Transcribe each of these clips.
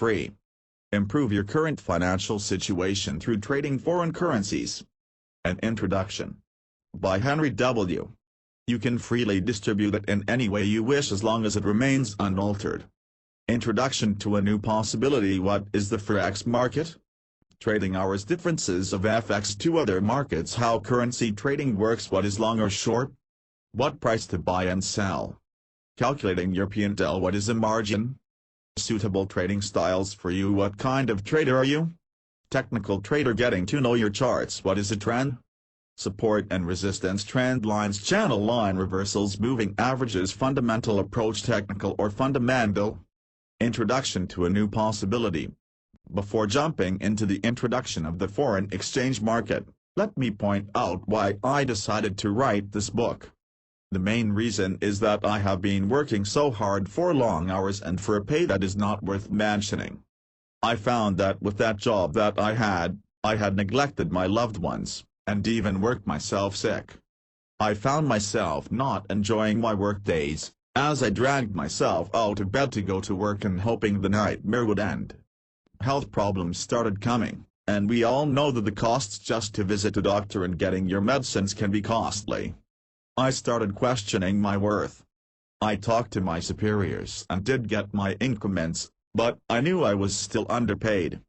free. Improve your current financial situation through trading foreign currencies. An Introduction. By Henry W. You can freely distribute it in any way you wish as long as it remains unaltered. Introduction to a new possibility. What is the Forex market? Trading hours. Differences of FX to other markets. How currency trading works. What is long or short? What price to buy and sell? Calculating your P&L. What is a margin? Suitable trading styles for you. What kind of trader are you? Technical trader. Getting to know your charts. What is a trend? Support and resistance. Trend lines. Channel line reversals. Moving averages. Fundamental approach. Technical or fundamental. Introduction to a new possibility. Before jumping into the introduction of the foreign exchange market, let me point out why I decided to write this book. The main reason is that I have been working so hard for long hours and for a pay that is not worth mentioning. I found that with that job that I had neglected my loved ones, and even worked myself sick. I found myself not enjoying my work days, as I dragged myself out of bed to go to work and hoping the nightmare would end. Health problems started coming, and we all know that the costs just to visit a doctor and getting your medicines can be costly. I started questioning my worth. I talked to my superiors and did get my increments, but I knew I was still underpaid.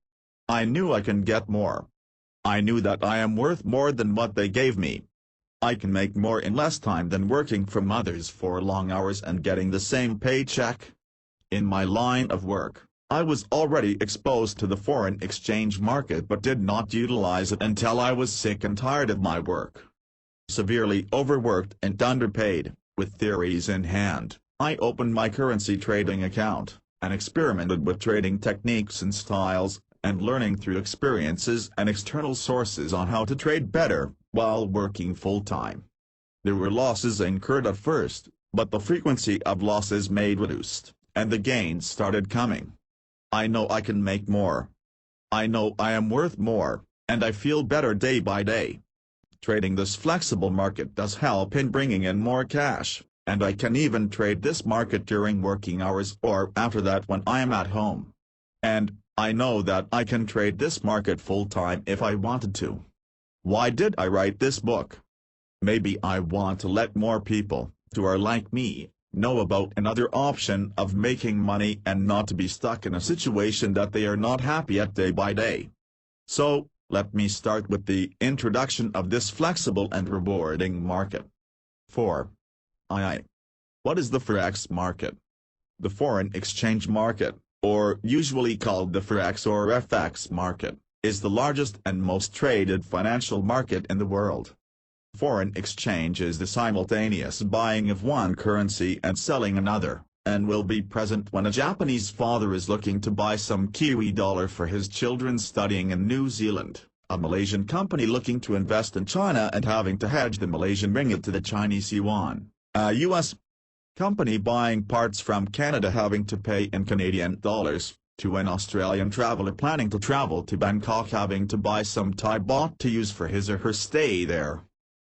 I knew I can get more. I knew that I am worth more than what they gave me. I can make more in less time than working from others for long hours and getting the same paycheck. In my line of work, I was already exposed to the foreign exchange market but did not utilize it until I was sick and tired of my work. Severely overworked and underpaid, with theories in hand, I opened my currency trading account, and experimented with trading techniques and styles, and learning through experiences and external sources on how to trade better, while working full-time. There were losses incurred at first, but the frequency of losses made reduced, and the gains started coming. I know I can make more. I know I am worth more, and I feel better day by day. Trading this flexible market does help in bringing in more cash, and I can even trade this market during working hours or after that when I am at home. And I know that I can trade this market full-time if I wanted to. Why did I write this book? Maybe I want to let more people, who are like me, know about another option of making money and not to be stuck in a situation that they are not happy at day by day. So, let me start with the introduction of this flexible and rewarding market. 4. What is the Forex market? The foreign exchange market, or usually called the Forex or FX market, is the largest and most traded financial market in the world. Foreign exchange is the simultaneous buying of one currency and selling another, and will be present when a Japanese father is looking to buy some Kiwi dollar for his children studying in New Zealand, a Malaysian company looking to invest in China and having to hedge the Malaysian ringgit to the Chinese yuan, a U.S. company buying parts from Canada having to pay in Canadian dollars, to an Australian traveler planning to travel to Bangkok having to buy some Thai baht to use for his or her stay there.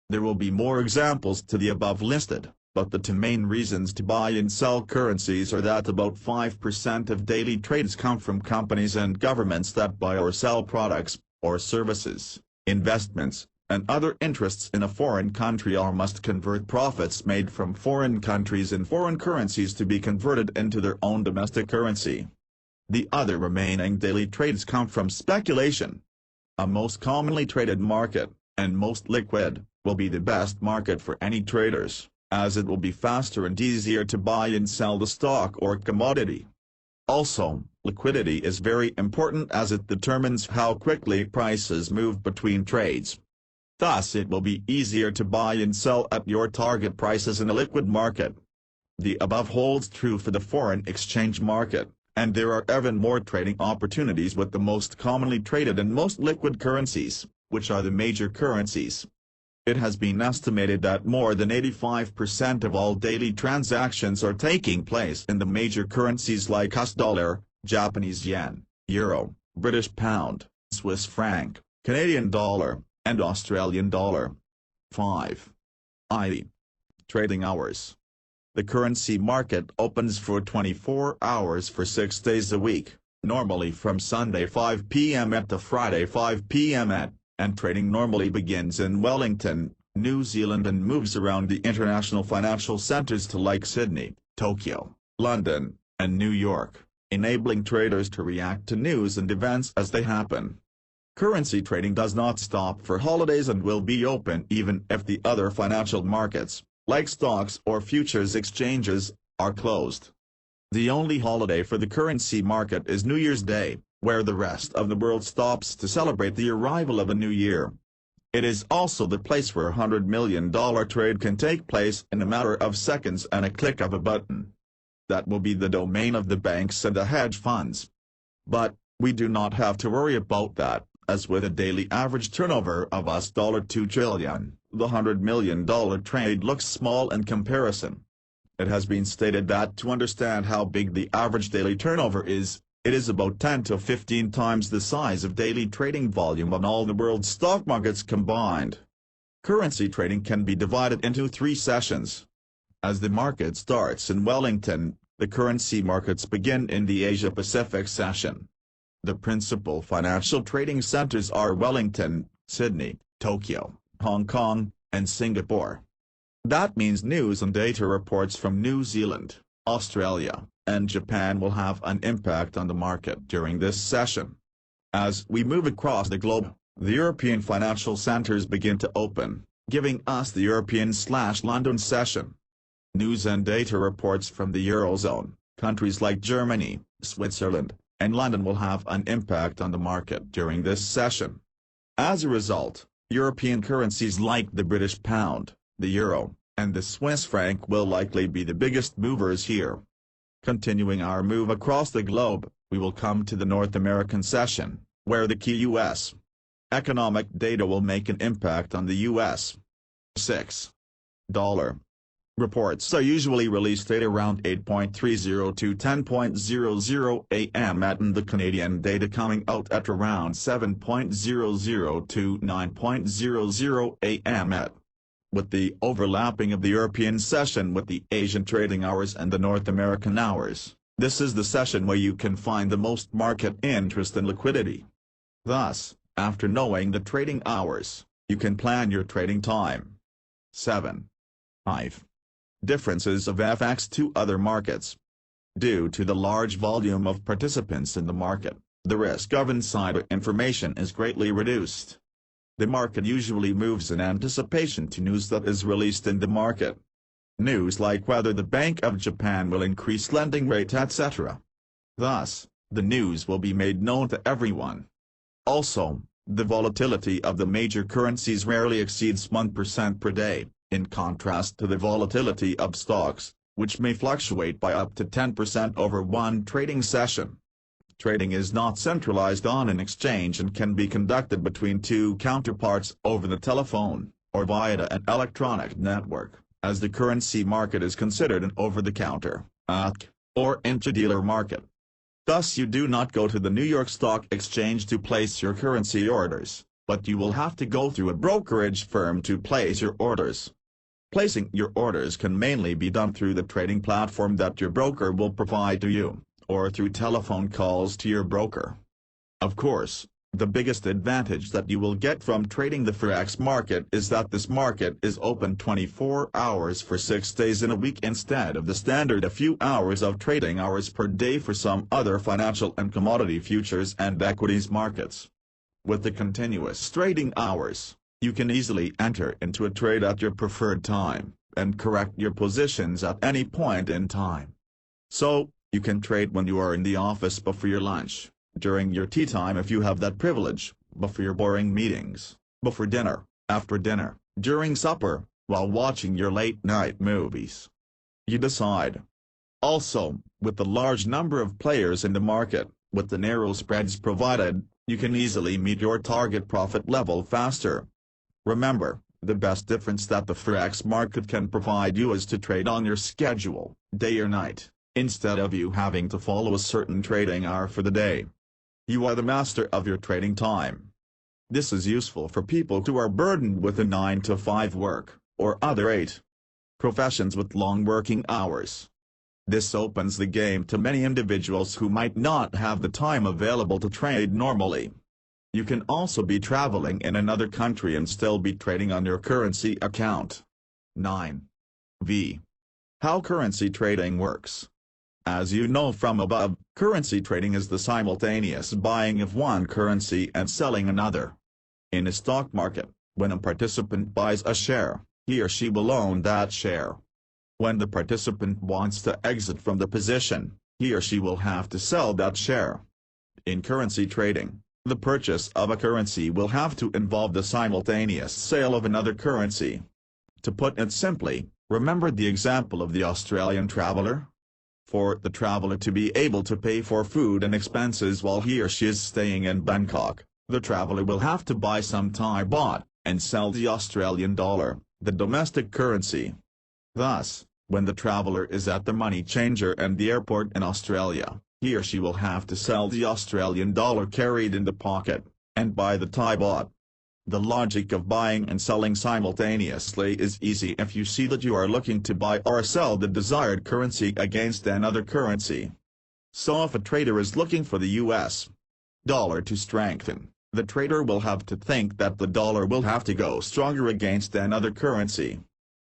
There will be more examples to the above listed, but the two main reasons to buy and sell currencies are that about 5% of daily trades come from companies and governments that buy or sell products, or services, investments, and other interests in a foreign country or must convert profits made from foreign countries in foreign currencies to be converted into their own domestic currency. The other remaining daily trades come from speculation. A most commonly traded market, and most liquid, will be the best market for any traders, as it will be faster and easier to buy and sell the stock or commodity. Also, liquidity is very important as it determines how quickly prices move between trades. Thus it will be easier to buy and sell at your target prices in a liquid market. The above holds true for the foreign exchange market, and there are even more trading opportunities with the most commonly traded and most liquid currencies, which are the major currencies. It has been estimated that more than 85% of all daily transactions are taking place in the major currencies like US dollar, Japanese yen, euro, British pound, Swiss franc, Canadian dollar, and Australian dollar. 5. Trading hours. The currency market opens for 24 hours for 6 days a week, normally from Sunday 5 p.m. to Friday 5 p.m. and trading normally begins in Wellington, New Zealand and moves around the international financial centers to like Sydney, Tokyo, London, and New York, enabling traders to react to news and events as they happen. Currency trading does not stop for holidays and will be open even if the other financial markets, like stocks or futures exchanges, are closed. The only holiday for the currency market is New Year's Day, where the rest of the world stops to celebrate the arrival of a new year. It is also the place where a $100 million trade can take place in a matter of seconds and a click of a button. That will be the domain of the banks and the hedge funds. But we do not have to worry about that, as with a daily average turnover of $2 trillion, the $100 million trade looks small in comparison. It has been stated that to understand how big the average daily turnover is, it is about 10 to 15 times the size of daily trading volume on all the world's stock markets combined. Currency trading can be divided into 3 sessions. As the market starts in Wellington, the currency markets begin in the Asia-Pacific session. The principal financial trading centers are Wellington, Sydney, Tokyo, Hong Kong, and Singapore. That means news and data reports from New Zealand, Australia, and Japan will have an impact on the market during this session. As we move across the globe, the European financial centers begin to open, giving us the European/London session. News and data reports from the Eurozone, countries like Germany, Switzerland, and London will have an impact on the market during this session. As a result, European currencies like the British pound, the euro, and the Swiss franc will likely be the biggest movers here. Continuing our move across the globe, we will come to the North American session, where the key U.S. economic data will make an impact on the U.S. $6 reports are usually released at around 8:30 to 10:00 a.m. and the Canadian data coming out at around 7:00 to 9:00 a.m. With the overlapping of the European session with the Asian trading hours and the North American hours, this is the session where you can find the most market interest and liquidity. Thus, after knowing the trading hours, you can plan your trading time. 7. 5. Differences of FX to other markets. Due to the large volume of participants in the market, the risk of insider information is greatly reduced. The market usually moves in anticipation to news that is released in the market. News like whether the Bank of Japan will increase lending rate, etc. Thus, the news will be made known to everyone. Also, the volatility of the major currencies rarely exceeds 1% per day, in contrast to the volatility of stocks, which may fluctuate by up to 10% over one trading session. Trading is not centralized on an exchange and can be conducted between 2 counterparts over the telephone, or via an electronic network, as the currency market is considered an over-the-counter, or intra-dealer market. Thus you do not go to the New York Stock Exchange to place your currency orders, but you will have to go through a brokerage firm to place your orders. Placing your orders can mainly be done through the trading platform that your broker will provide to you, or through telephone calls to your broker. Of course, the biggest advantage that you will get from trading the Forex market is that this market is open 24 hours for 6 days in a week instead of the standard a few hours of trading hours per day for some other financial and commodity futures and equities markets. With the continuous trading hours, you can easily enter into a trade at your preferred time, and correct your positions at any point in time. So, you can trade when you are in the office before your lunch, during your tea time if you have that privilege, before your boring meetings, before dinner, after dinner, during supper, while watching your late-night movies. You decide. Also, with the large number of players in the market, with the narrow spreads provided, you can easily meet your target profit level faster. Remember, the best difference that the Forex market can provide you is to trade on your schedule, day or night, instead of you having to follow a certain trading hour for the day. You are the master of your trading time. This is useful for people who are burdened with a 9-to-5 work, or other 8 professions with long working hours. This opens the game to many individuals who might not have the time available to trade normally. You can also be traveling in another country and still be trading on your currency account. 9. V. How currency trading works. As you know from above, currency trading is the simultaneous buying of one currency and selling another. In a stock market, when a participant buys a share, he or she will own that share. When the participant wants to exit from the position, he or she will have to sell that share. In currency trading, the purchase of a currency will have to involve the simultaneous sale of another currency. To put it simply, remember the example of the Australian traveler? For the traveler to be able to pay for food and expenses while he or she is staying in Bangkok, the traveler will have to buy some Thai baht, and sell the Australian dollar, the domestic currency. Thus, when the traveler is at the money changer and the airport in Australia, he or she will have to sell the Australian dollar carried in the pocket, and buy the Thai baht. The logic of buying and selling simultaneously is easy if you see that you are looking to buy or sell the desired currency against another currency. So if a trader is looking for the US dollar to strengthen, the trader will have to think that the dollar will have to go stronger against another currency.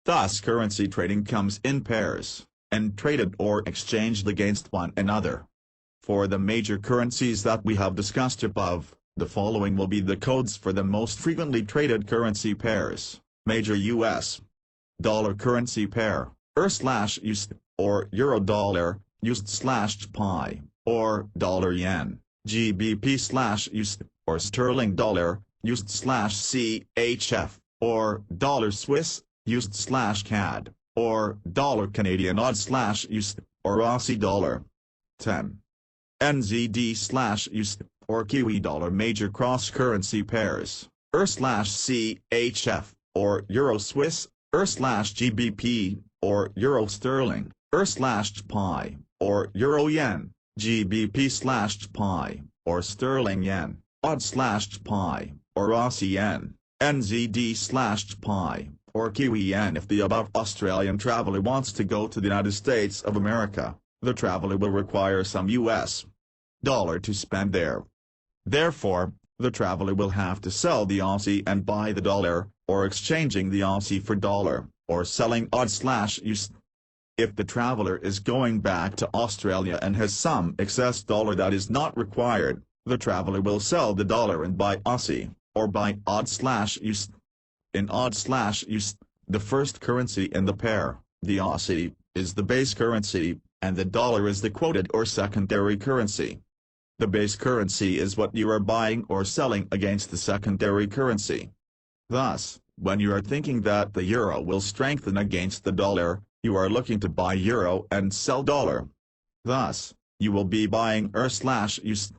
Thus currency trading comes in pairs, and traded or exchanged against one another. For the major currencies that we have discussed above, the following will be the codes for the most frequently traded currency pairs. Major US dollar currency pair, EUR/USD, or Euro-Dollar, USD/PI, or Dollar-Yen, GBP/USD, or Sterling-Dollar, USD/CHF, or Dollar-Swiss, USD/CAD, or Dollar Canadian Odd/USD, or Aussie Dollar. 10. NZD/USD, or Kiwi Dollar. Major cross-currency pairs, EUR/CHF, or Euro Swiss, EUR/GBP, or Euro Sterling, EUR/PI, or Euro Yen, GBP/PI, or Sterling Yen, Odd/PI, or Aussie Yen, NZD/PI, or Kiwi Yen. If the above Australian traveler wants to go to the United States of America, the traveler will require some US dollar to spend there. Therefore, the traveler will have to sell the Aussie and buy the dollar, or exchanging the Aussie for dollar, or selling Odd/USD. If the traveler is going back to Australia and has some excess dollar that is not required, the traveler will sell the dollar and buy Aussie, or buy Odd/USD. In Odd/USD, the first currency in the pair, the Aussie, is the base currency, and the dollar is the quoted or secondary currency. The base currency is what you are buying or selling against the secondary currency. Thus, when you are thinking that the euro will strengthen against the dollar, you are looking to buy euro and sell dollar. Thus, you will be buying EUR/USD.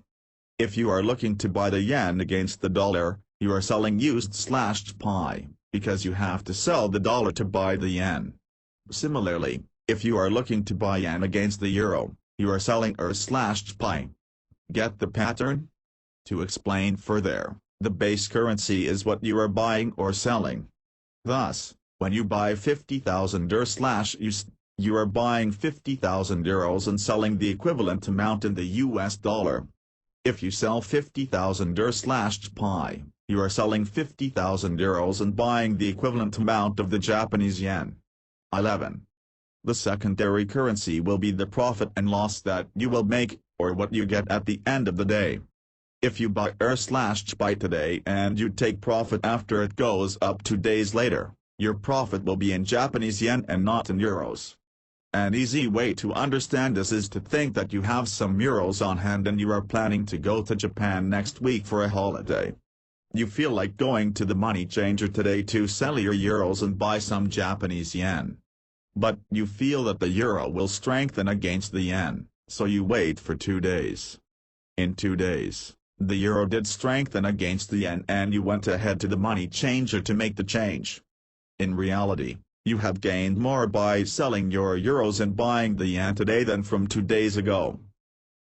If you are looking to buy the yen against the dollar, you are selling USD/PI, because you have to sell the dollar to buy the yen. Similarly, if you are looking to buy yen against the euro, you are selling EUR/PI. Get the pattern? To explain further, the base currency is what you are buying or selling. Thus, when you buy 50,000 EUR/USD, you are buying 50,000 euros and selling the equivalent amount in the US dollar. If you sell 50,000 EUR/PI, you are selling 50,000 euros and buying the equivalent amount of the Japanese yen. 11. The secondary currency will be the profit and loss that you will make, or what you get at the end of the day. If you buy EUR/PI today and you take profit after it goes up 2 days later, your profit will be in Japanese yen and not in euros. An easy way to understand this is to think that you have some euros on hand and you are planning to go to Japan next week for a holiday. You feel like going to the money changer today to sell your euros and buy some Japanese yen. But you feel that the euro will strengthen against the yen, so you wait for 2 days. In 2 days, the euro did strengthen against the yen and you went ahead to the money changer to make the change. In reality, you have gained more by selling your euros and buying the yen today than from 2 days ago.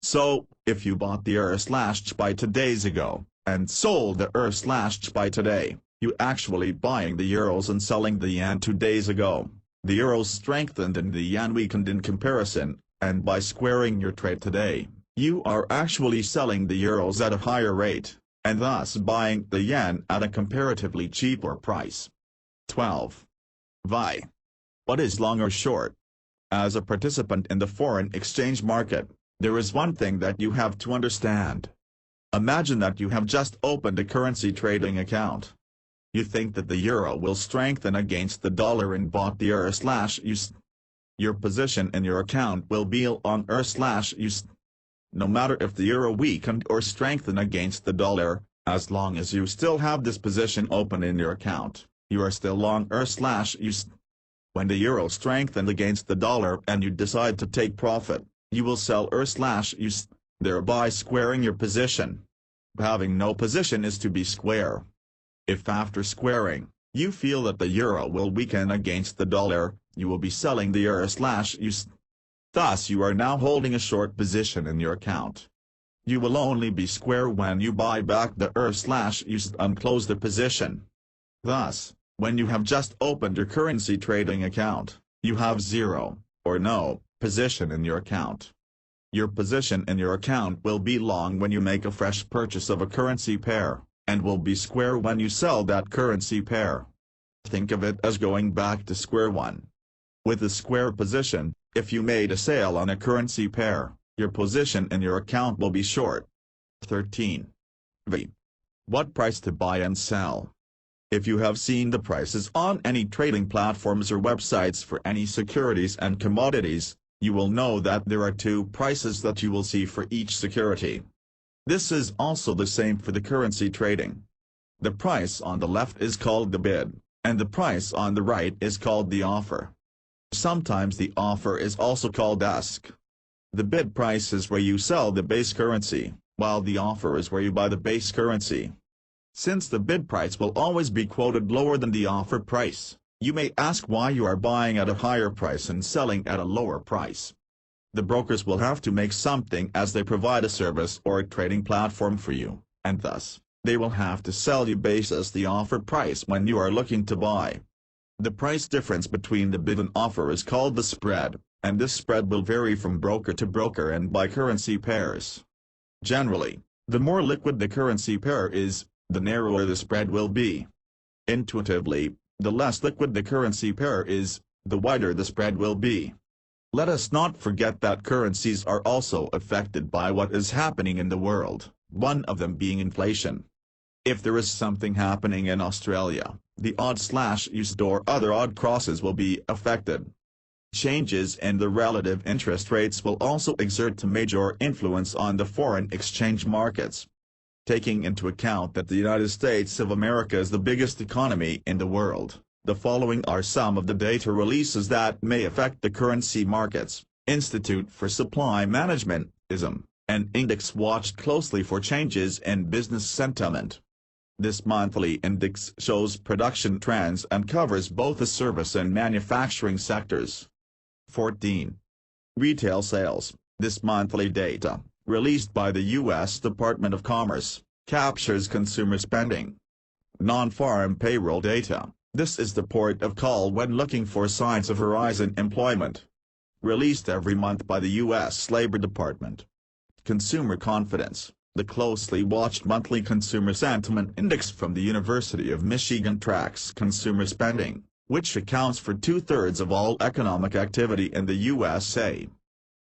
So, if you bought the EUR/PI 2 days ago, and sold the EUR/PI today, you actually buying the euros and selling the yen 2 days ago. The euro strengthened and the yen weakened in comparison, and by squaring your trade today, you are actually selling the euros at a higher rate, and thus buying the yen at a comparatively cheaper price. 12. Why? What is long or short? As a participant in the foreign exchange market, there is one thing that you have to understand. Imagine that you have just opened a currency trading account. You think that the euro will strengthen against the dollar and bought the EUR/USD. Your position in your account will be long EUR/USD. No matter if the euro weakened or strengthened against the dollar, as long as you still have this position open in your account, you are still long EUR/USD. When the euro strengthened against the dollar and you decide to take profit, you will sell EUR/USD, thereby squaring your position. Having no position is to be square. If after squaring, you feel that the euro will weaken against the dollar, you will be selling the EUR/USD. Thus you are now holding a short position in your account. You will only be square when you buy back the EUR/USD and close the position. Thus, when you have just opened your currency trading account, you have zero, or no, position in your account. Your position in your account will be long when you make a fresh purchase of a currency pair, and will be square when you sell that currency pair. Think of it as going back to square one. With a square position, if you made a sale on a currency pair, your position in your account will be short. 13. V. What price to buy and sell? If you have seen the prices on any trading platforms or websites for any securities and commodities, you will know that there are two prices that you will see for each security. This is also the same for the currency trading. The price on the left is called the bid, and the price on the right is called the offer. Sometimes the offer is also called ask. The bid price is where you sell the base currency, while the offer is where you buy the base currency. Since the bid price will always be quoted lower than the offer price, you may ask why you are buying at a higher price and selling at a lower price. The brokers will have to make something as they provide a service or a trading platform for you, and thus, they will have to sell you basis the offer price when you are looking to buy. The price difference between the bid and offer is called the spread, and this spread will vary from broker to broker and by currency pairs. Generally, the more liquid the currency pair is, the narrower the spread will be. Intuitively, the less liquid the currency pair is, the wider the spread will be. Let us not forget that currencies are also affected by what is happening in the world, one of them being inflation. If there is something happening in Australia, the odd/USD or other odd crosses will be affected. Changes in the relative interest rates will also exert a major influence on the foreign exchange markets. Taking into account that the United States of America is the biggest economy in the world, the following are some of the data releases that may affect the currency markets. Institute for Supply Management, ISM, an index watched closely for changes in business sentiment. This monthly index shows production trends and covers both the service and manufacturing sectors. 14. Retail sales. This monthly data, released by the U.S. Department of Commerce, captures consumer spending. Non-farm payroll data. This is the port of call when looking for signs of horizon employment. Released every month by the U.S. Labor Department. Consumer confidence. The closely watched monthly consumer sentiment index from the University of Michigan tracks consumer spending, which accounts for 2/3 of all economic activity in the USA.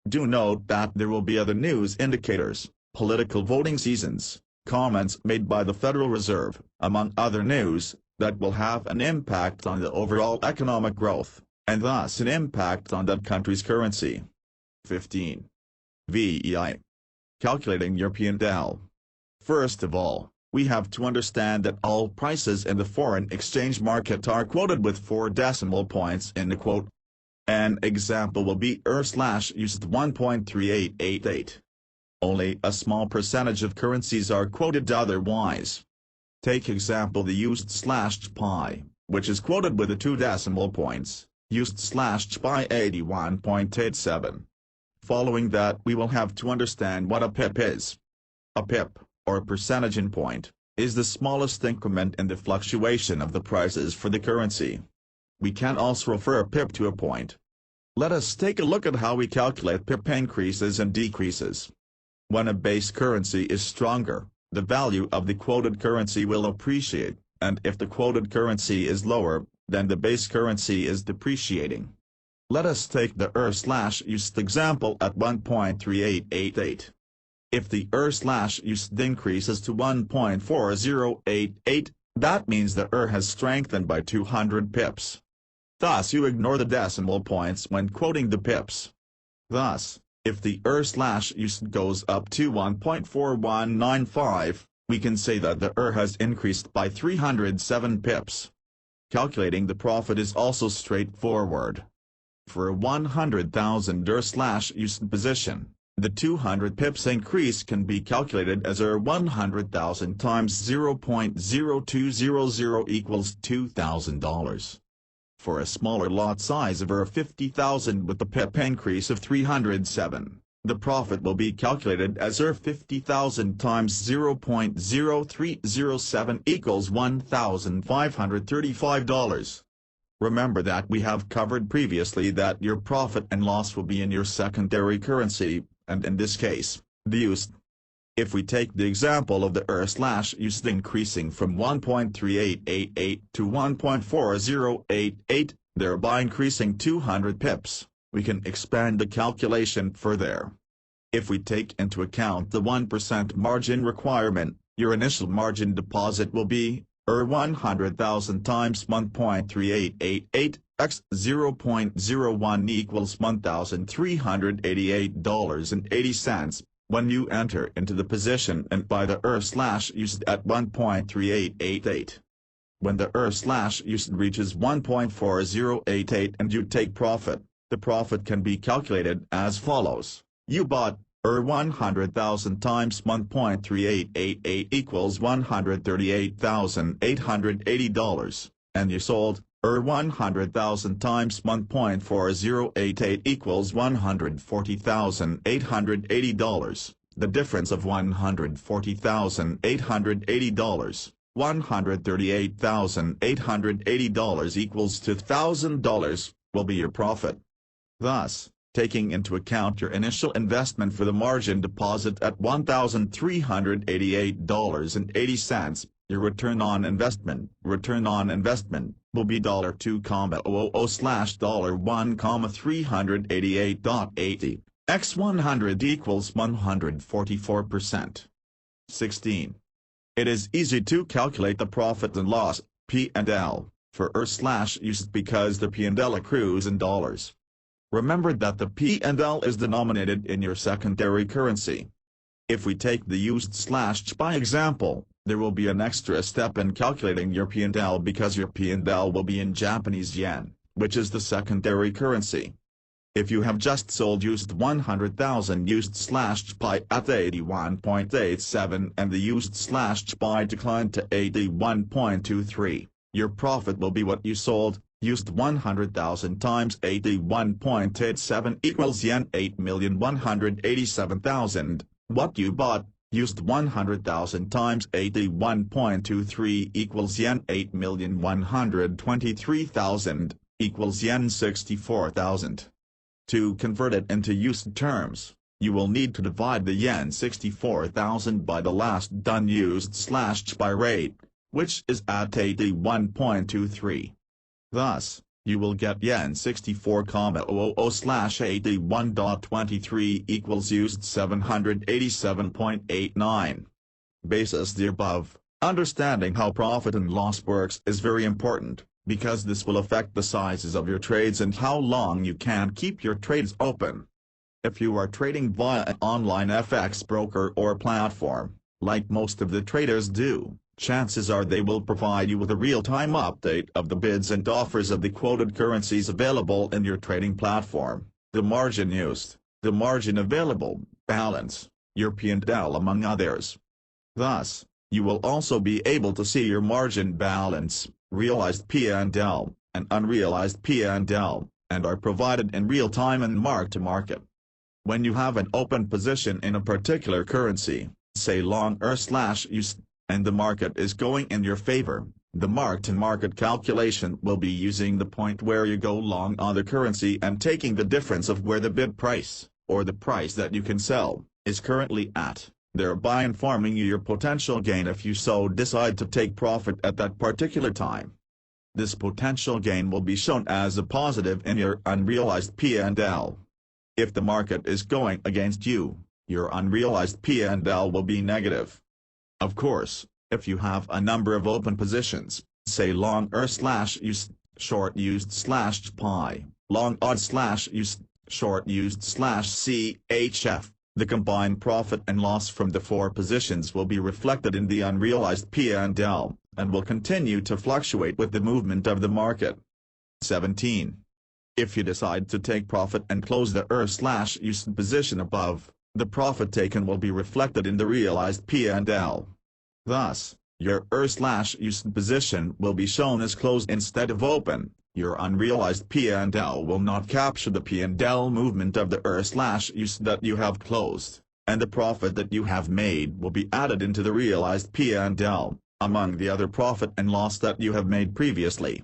Do note that there will be other news indicators, political voting seasons, comments made by the Federal Reserve, among other news, that will have an impact on the overall economic growth, and thus an impact on that country's currency. 15. VEI. Calculating your P&L. First of all, we have to understand that all prices in the foreign exchange market are quoted with 4 decimal points in the quote. An example will be EUR/USD 1.3888. Only a small percentage of currencies are quoted otherwise. Take example the USD/JPY, which is quoted with the 2 decimal points, USD/JPY 81.87. Following that, we will have to understand what a pip is. A pip, or percentage point, is the smallest increment in the fluctuation of the prices for the currency. We can also refer a pip to a point. Let us take a look at how we calculate pip increases and decreases. When a base currency is stronger, the value of the quoted currency will appreciate, and if the quoted currency is lower, then the base currency is depreciating. Let us take the EUR/USD example at 1.3888. If the EUR/USD increases to 1.4088, that means the EUR has strengthened by 200 pips. Thus you ignore the decimal points when quoting the pips. Thus, if the EUR/USD goes up to 1.4195, we can say that the EUR has increased by 307 pips. Calculating the profit is also straightforward. For a 100,000 EUR/USD position, the 200 pips increase can be calculated as EUR 100,000 times 0.0200 equals $2,000. For a smaller lot size of EUR 50,000 with the pip increase of 307, the profit will be calculated as EUR 50,000 times 0.0307 equals $1,535. Remember that we have covered previously that your profit and loss will be in your secondary currency, and in this case, the USD. If we take the example of the EUR/USD increasing from 1.3888 to 1.4088, thereby increasing 200 pips, we can expand the calculation further. If we take into account the 1% margin requirement, your initial margin deposit will be EUR 100,000 times 1.3888 x 0.01 equals $1,388.80. When you enter into the position and buy the EUR/USD at 1.3888. When the EUR/USD reaches 1.4088 and you take profit, the profit can be calculated as follows. You bought EUR 100,000 times 1.3888 equals $138,880, and you sold EUR 100,000 times 1.4088 equals $140,880. The difference of $140,880, $138,880 equals $2,000, will be your profit. Thus, taking into account your initial investment for the margin deposit at $1,388.80, your return on investment will be $2,000/$1,388.80, x 100 equals 144%. 16. It is easy to calculate the profit and loss, P&L, for EUR/USD because the P&L accrues in dollars. Remember that the P&L is denominated in your secondary currency. If we take the USD/JPY example, there will be an extra step in calculating your P&L because your P&L will be in Japanese yen, which is the secondary currency. If you have just sold used 100,000 USD/JPY at 81.87 and the USD/JPY declined to 81.23, your profit will be what you sold, used 100,000 times 81.87 equals yen 8,187,000, what you bought, used 100,000 times 81.23 equals yen 8,123,000, equals yen 64,000. To convert it into USD terms, you will need to divide the yen 64,000 by the last done USD/JPY rate, which is at 81.23. Thus, you will get yen 64,00/81.23 equals used 787.89. Basis the above, understanding how profit and loss works is very important, because this will affect the sizes of your trades and how long you can keep your trades open. If you are trading via an online FX broker or platform, like most of the traders do, chances are they will provide you with a real-time update of the bids and offers of the quoted currencies available in your trading platform, the margin used, the margin available, balance, your P&L among others. Thus, you will also be able to see your margin balance, realized P&L, and unrealized P&L, and are provided in real time and mark-to-market. When you have an open position in a particular currency, say long EUR/USD, and the market is going in your favor, The mark-to-market calculation will be using the point where you go long on the currency and taking the difference of where the bid price, or the price that you can sell, is currently at, thereby informing you your potential gain if you so decide to take profit at that particular time. This potential gain will be shown as a positive in your unrealized P&L. If the market is going against you, your unrealized P&L will be negative. Of course, if you have a number of open positions, say long EUR/USD, short USD/SPY, long AUD/USD, short USD/CHF, the combined profit and loss from the 4 positions will be reflected in the unrealized P&L, and will continue to fluctuate with the movement of the market. 17. If you decide to take profit and close the EUR/USD position above, the profit taken will be reflected in the realized P&L. Thus, your EUR/USD position will be shown as closed instead of open. Your unrealized P&L will not capture the P&L movement of the EUR/USD that you have closed, and the profit that you have made will be added into the realized P&L, among the other profit and loss that you have made previously.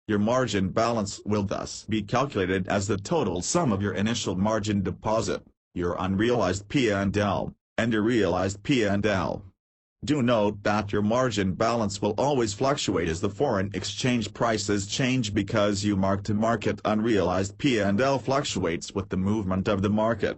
Your margin balance will thus be calculated as the total sum of your initial margin deposit, your unrealized P&L, and your realized P&L. Do note that your margin balance will always fluctuate as the foreign exchange prices change because you mark-to-market unrealized P&L fluctuates with the movement of the market.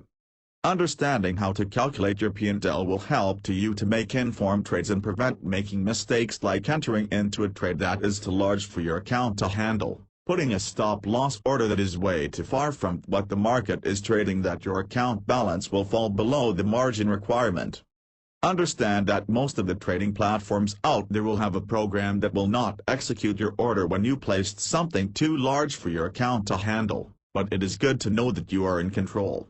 Understanding how to calculate your P&L will help you to make informed trades and prevent making mistakes like entering into a trade that is too large for your account to handle, putting a stop-loss order that is way too far from what the market is trading that your account balance will fall below the margin requirement. Understand that most of the trading platforms out there will have a program that will not execute your order when you placed something too large for your account to handle, but it is good to know that you are in control.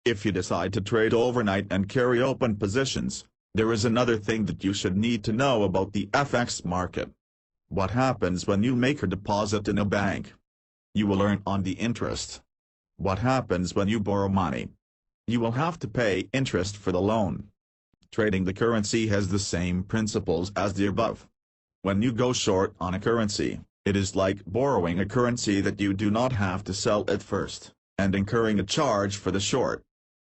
If you decide to trade overnight and carry open positions, there is another thing that you should need to know about the FX market. What happens when you make a deposit in a bank? You will earn on the interest. What happens when you borrow money? You will have to pay interest for the loan. Trading the currency has the same principles as the above. When you go short on a currency, it is like borrowing a currency that you do not have to sell at first, and incurring a charge for the short.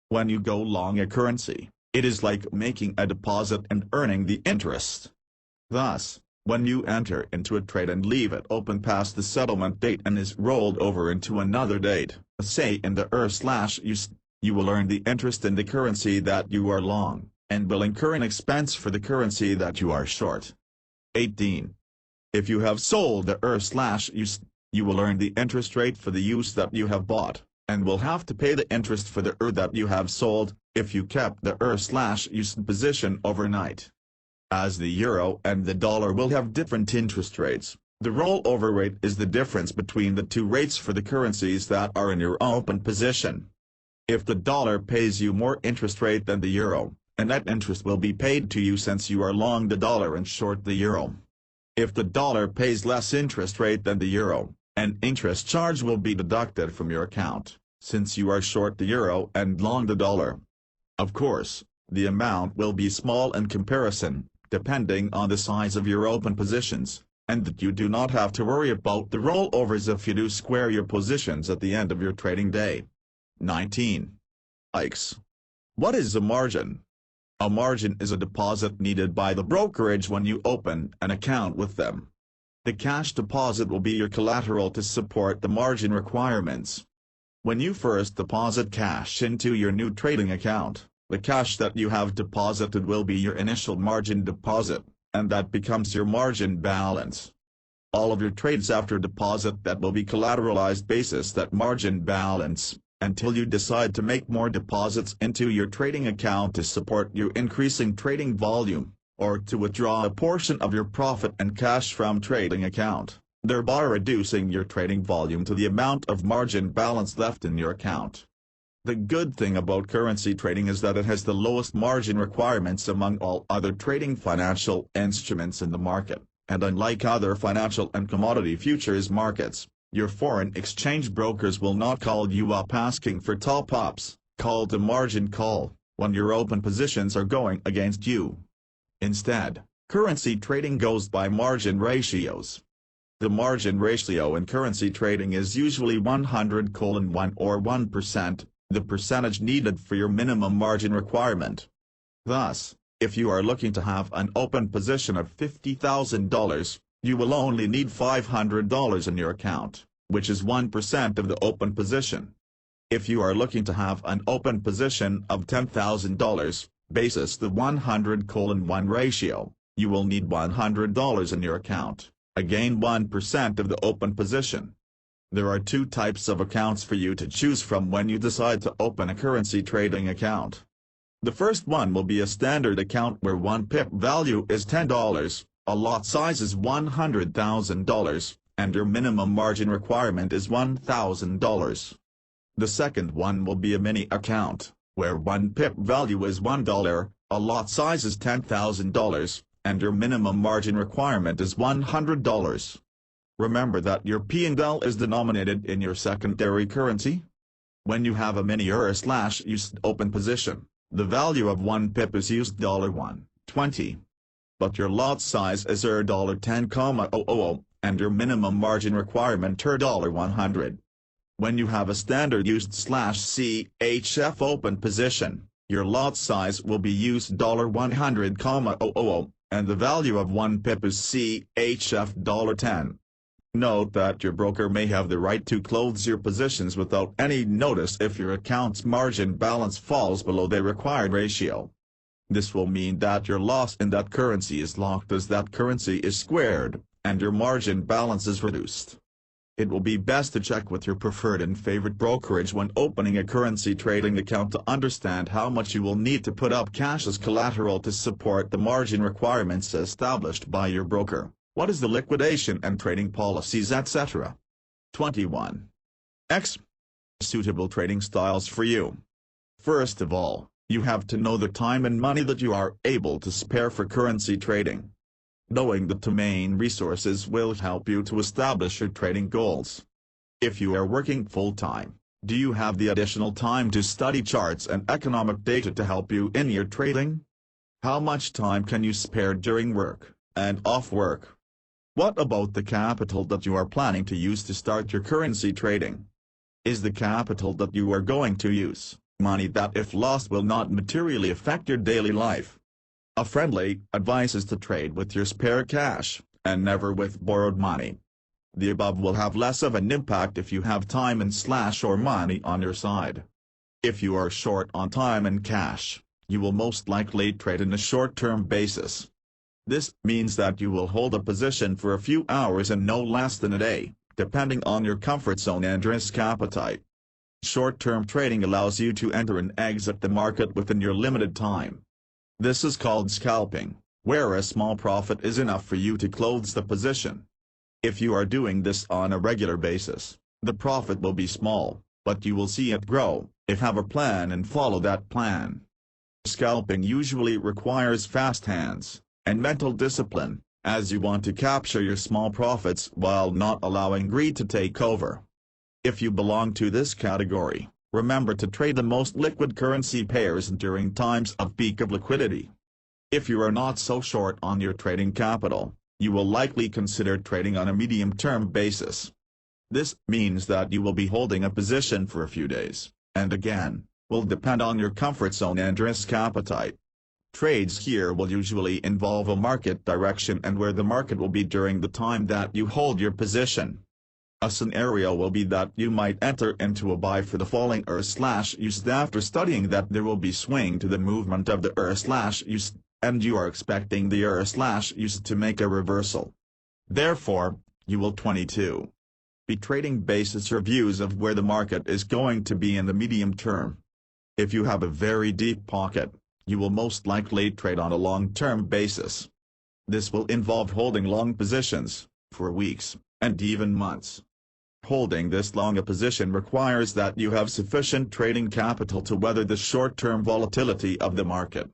When you go long a currency, it is like making a deposit and earning the interest. Thus, when you enter into a trade and leave it open past the settlement date and is rolled over into another date, say in the EUR/USD, you will earn the interest in the currency that you are long, and will incur an expense for the currency that you are short. 18. If you have sold the EUR/USD, you will earn the interest rate for the use that you have bought, and will have to pay the interest for the EUR that you have sold, if you kept the EUR/USD position overnight. As the euro and the dollar will have different interest rates, the rollover rate is the difference between the two rates for the currencies that are in your open position. If the dollar pays you more interest rate than the euro, a net interest will be paid to you since you are long the dollar and short the euro. If the dollar pays less interest rate than the euro, an interest charge will be deducted from your account, since you are short the euro and long the dollar. Of course, the amount will be small in comparison, depending on the size of your open positions, and that you do not have to worry about the rollovers if you do square your positions at the end of your trading day. 19. Ikes. What is a margin? A margin is a deposit needed by the brokerage when you open an account with them. The cash deposit will be your collateral to support the margin requirements. When you first deposit cash into your new trading account, the cash that you have deposited will be your initial margin deposit, and that becomes your margin balance. All of your trades after deposit that will be collateralized basis that margin balance, until you decide to make more deposits into your trading account to support your increasing trading volume, or to withdraw a portion of your profit and cash from trading account, thereby reducing your trading volume to the amount of margin balance left in your account. The good thing about currency trading is that it has the lowest margin requirements among all other trading financial instruments in the market, and unlike other financial and commodity futures markets, your foreign exchange brokers will not call you up asking for top-ups, called a margin call, when your open positions are going against you. Instead, Currency trading goes by margin ratios. The margin ratio in currency trading is usually 100:1 or 1%, the percentage needed for your minimum margin requirement. Thus, if you are looking to have an open position of $50,000, you will only need $500 in your account, which is 1% of the open position. If you are looking to have an open position of $10,000, basis the 100:1 ratio, you will need $100 in your account, again 1% of the open position. There are two types of accounts for you to choose from when you decide to open a currency trading account. The first one will be a standard account where 1 pip value is $10, a lot size is $100,000, and your minimum margin requirement is $1,000. The second one will be a mini account, where 1 pip value is $1, a lot size is $10,000, and your minimum margin requirement is $100. Remember that your P&L is denominated in your secondary currency. When you have a mini USD open position, the value of 1 pip is used $1.20. But your lot size is $10,000, and your minimum margin requirement $100. When you have a standard USD/CHF open position, your lot size will be used $100,000, and the value of 1 pip is CHF $10. Note that your broker may have the right to close your positions without any notice if your account's margin balance falls below the required ratio. This will mean that your loss in that currency is locked as that currency is squared, and your margin balance is reduced. It will be best to check with your preferred and favorite brokerage when opening a currency trading account to understand how much you will need to put up cash as collateral to support the margin requirements established by your broker. What is the liquidation and trading policies, etc. 21. X. Suitable trading styles for you. First of all, you have to know the time and money that you are able to spare for currency trading. Knowing the two main resources will help you to establish your trading goals. If you are working full-time, do you have the additional time to study charts and economic data to help you in your trading? How much time can you spare during work and off work? What about the capital that you are planning to use to start your currency trading? Is the capital that you are going to use money that if lost will not materially affect your daily life? A friendly advice is to trade with your spare cash, and never with borrowed money. The above will have less of an impact if you have time and/or money on your side. If you are short on time and cash, you will most likely trade in a short-term basis. This means that you will hold a position for a few hours and no less than a day, depending on your comfort zone and risk appetite. Short-term trading allows you to enter and exit the market within your limited time. This is called scalping, where a small profit is enough for you to close the position. If you are doing this on a regular basis, the profit will be small, but you will see it grow, if you have a plan and follow that plan. Scalping usually requires fast hands and mental discipline, as you want to capture your small profits while not allowing greed to take over. If you belong to this category, remember to trade the most liquid currency pairs during times of peak of liquidity. If you are not so short on your trading capital, you will likely consider trading on a medium-term basis. This means that you will be holding a position for a few days, and again, will depend on your comfort zone and risk appetite. Trades here will usually involve a market direction and where the market will be during the time that you hold your position. A scenario will be that you might enter into a buy for the falling EUR/USD after studying that there will be swing to the movement of the EUR/USD, and you are expecting the EUR/USD to make a reversal. Therefore, you will 22. Be trading basis or views of where the market is going to be in the medium term. If you have a very deep pocket, you will most likely trade on a long-term basis. This will involve holding long positions, for weeks, and even months. Holding this long a position requires that you have sufficient trading capital to weather the short-term volatility of the market.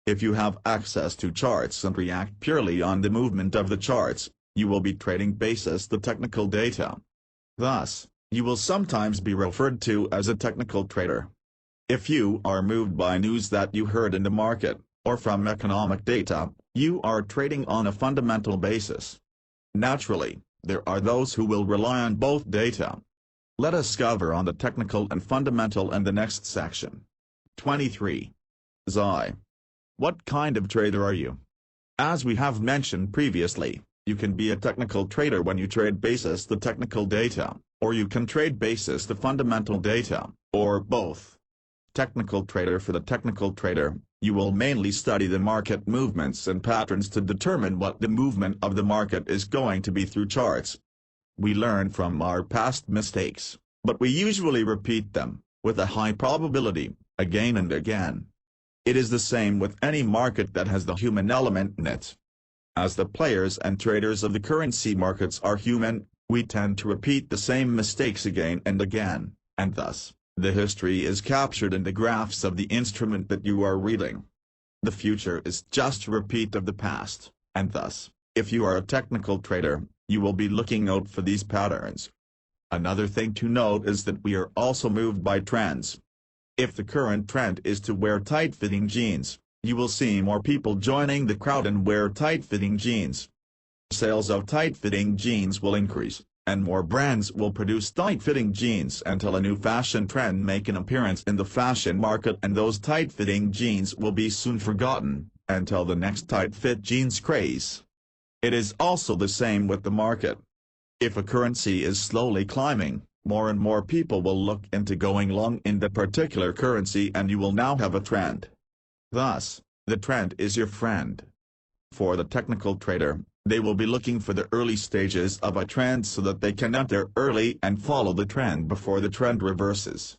If you have access to charts and react purely on the movement of the charts, you will be trading basis the technical data. Thus, you will sometimes be referred to as a technical trader. If you are moved by news that you heard in the market, or from economic data, You are trading on a fundamental basis. Naturally, there are those who will rely on both data. Let us cover on the technical and fundamental in the next section. 23. XI. What kind of trader are you? As we have mentioned previously, you can be a technical trader when you trade basis the technical data, or you can trade basis the fundamental data, or both. Technical trader. For the technical trader, you will mainly study the market movements and patterns to determine what the movement of the market is going to be through charts. We learn from our past mistakes, but we usually repeat them, with a high probability, again and again. It is the same with any market that has the human element in it. As the players and traders of the currency markets are human, we tend to repeat the same mistakes again and again, and thus, the history is captured in the graphs of the instrument that you are reading. The future is just a repeat of the past, and thus, if you are a technical trader, you will be looking out for these patterns. Another thing to note is that we are also moved by trends. If the current trend is to wear tight-fitting jeans, you will see more people joining the crowd and wear tight-fitting jeans. Sales of tight-fitting jeans will increase, and more brands will produce tight-fitting jeans until a new fashion trend make an appearance in the fashion market, and those tight-fitting jeans will be soon forgotten, until the next tight-fit jeans craze. It is also the same with the market. If a currency is slowly climbing, more and more people will look into going long in that particular currency, and you will now have a trend. Thus, the trend is your friend. For the technical trader, they will be looking for the early stages of a trend so that they can enter early and follow the trend before the trend reverses.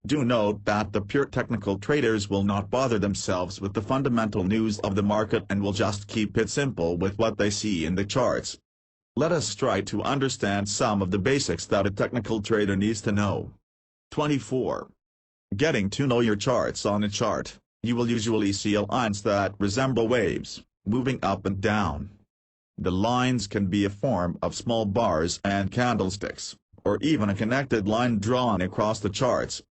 Do note that the pure technical traders will not bother themselves with the fundamental news of the market and will just keep it simple with what they see in the charts. Let us try to understand some of the basics that a technical trader needs to know. 24. Getting to know your charts. On a chart, you will usually see lines that resemble waves, moving up and down. The lines can be a form of small bars and candlesticks, or even a connected line drawn across the charts.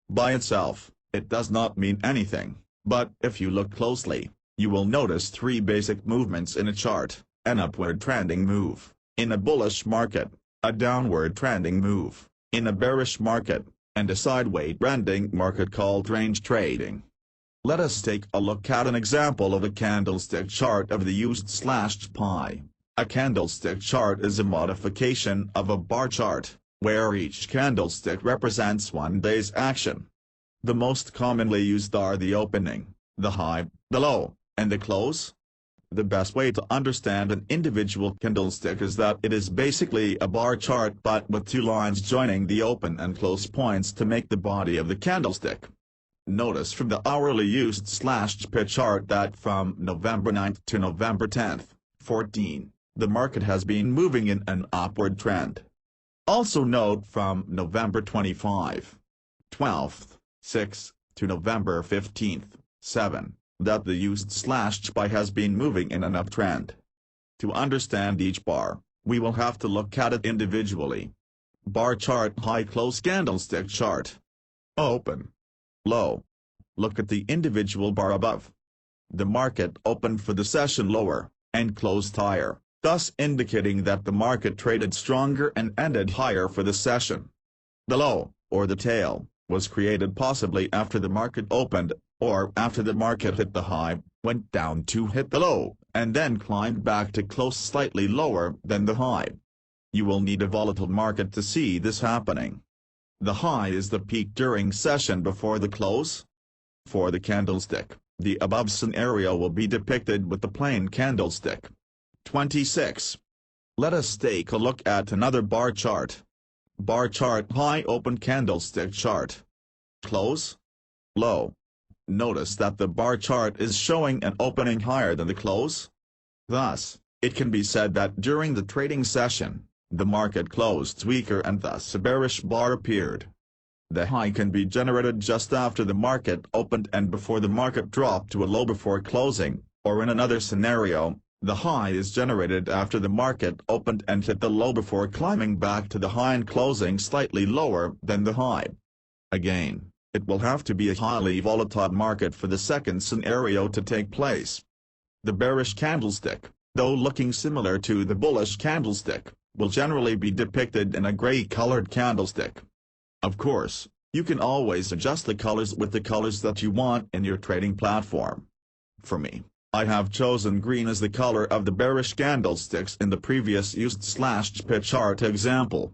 By itself, it does not mean anything, but if you look closely, you will notice three basic movements in a chart: an upward trending move in a bullish market, a downward trending move in a bearish market, and a sideways trending market called range trading. Let us take a look at an example of a candlestick chart of the used/pi. A candlestick chart is a modification of a bar chart, where each candlestick represents one day's action. The most commonly used are the opening, the high, the low, and the close. The best way to understand an individual candlestick is that it is basically a bar chart but with two lines joining the open and close points to make the body of the candlestick. Notice from the hourly used/pi chart that from November 9th to November 10th, 14, the market has been moving in an upward trend. Also note from November 25, 12th, 6, to November 15th, 7, that the used/pi has been moving in an uptrend. To understand each bar, we will have to look at it individually. Bar chart: high close candlestick chart. Open. Low. Look at the individual bar above. The market opened for the session lower, and closed higher, thus indicating that the market traded stronger and ended higher for the session. The low, or the tail, was created possibly after the market opened, or after the market hit the high, went down to hit the low, and then climbed back to close slightly lower than the high. You will need a volatile market to see this happening. The high is the peak during session before the close. For the candlestick, the above scenario will be depicted with the plain candlestick. 26. Let us take a look at another bar chart. Bar chart: high open candlestick chart. Close. Low. Notice that the bar chart is showing an opening higher than the close. Thus, it can be said that during the trading session, the market closed weaker and thus a bearish bar appeared. The high can be generated just after the market opened and before the market dropped to a low before closing, or in another scenario, the high is generated after the market opened and hit the low before climbing back to the high and closing slightly lower than the high. Again, it will have to be a highly volatile market for the second scenario to take place. The bearish candlestick, though looking similar to the bullish candlestick, will generally be depicted in a gray-colored candlestick. Of course, you can always adjust the colors with the colors that you want in your trading platform. For me, I have chosen green as the color of the bearish candlesticks in the previous used/P chart example.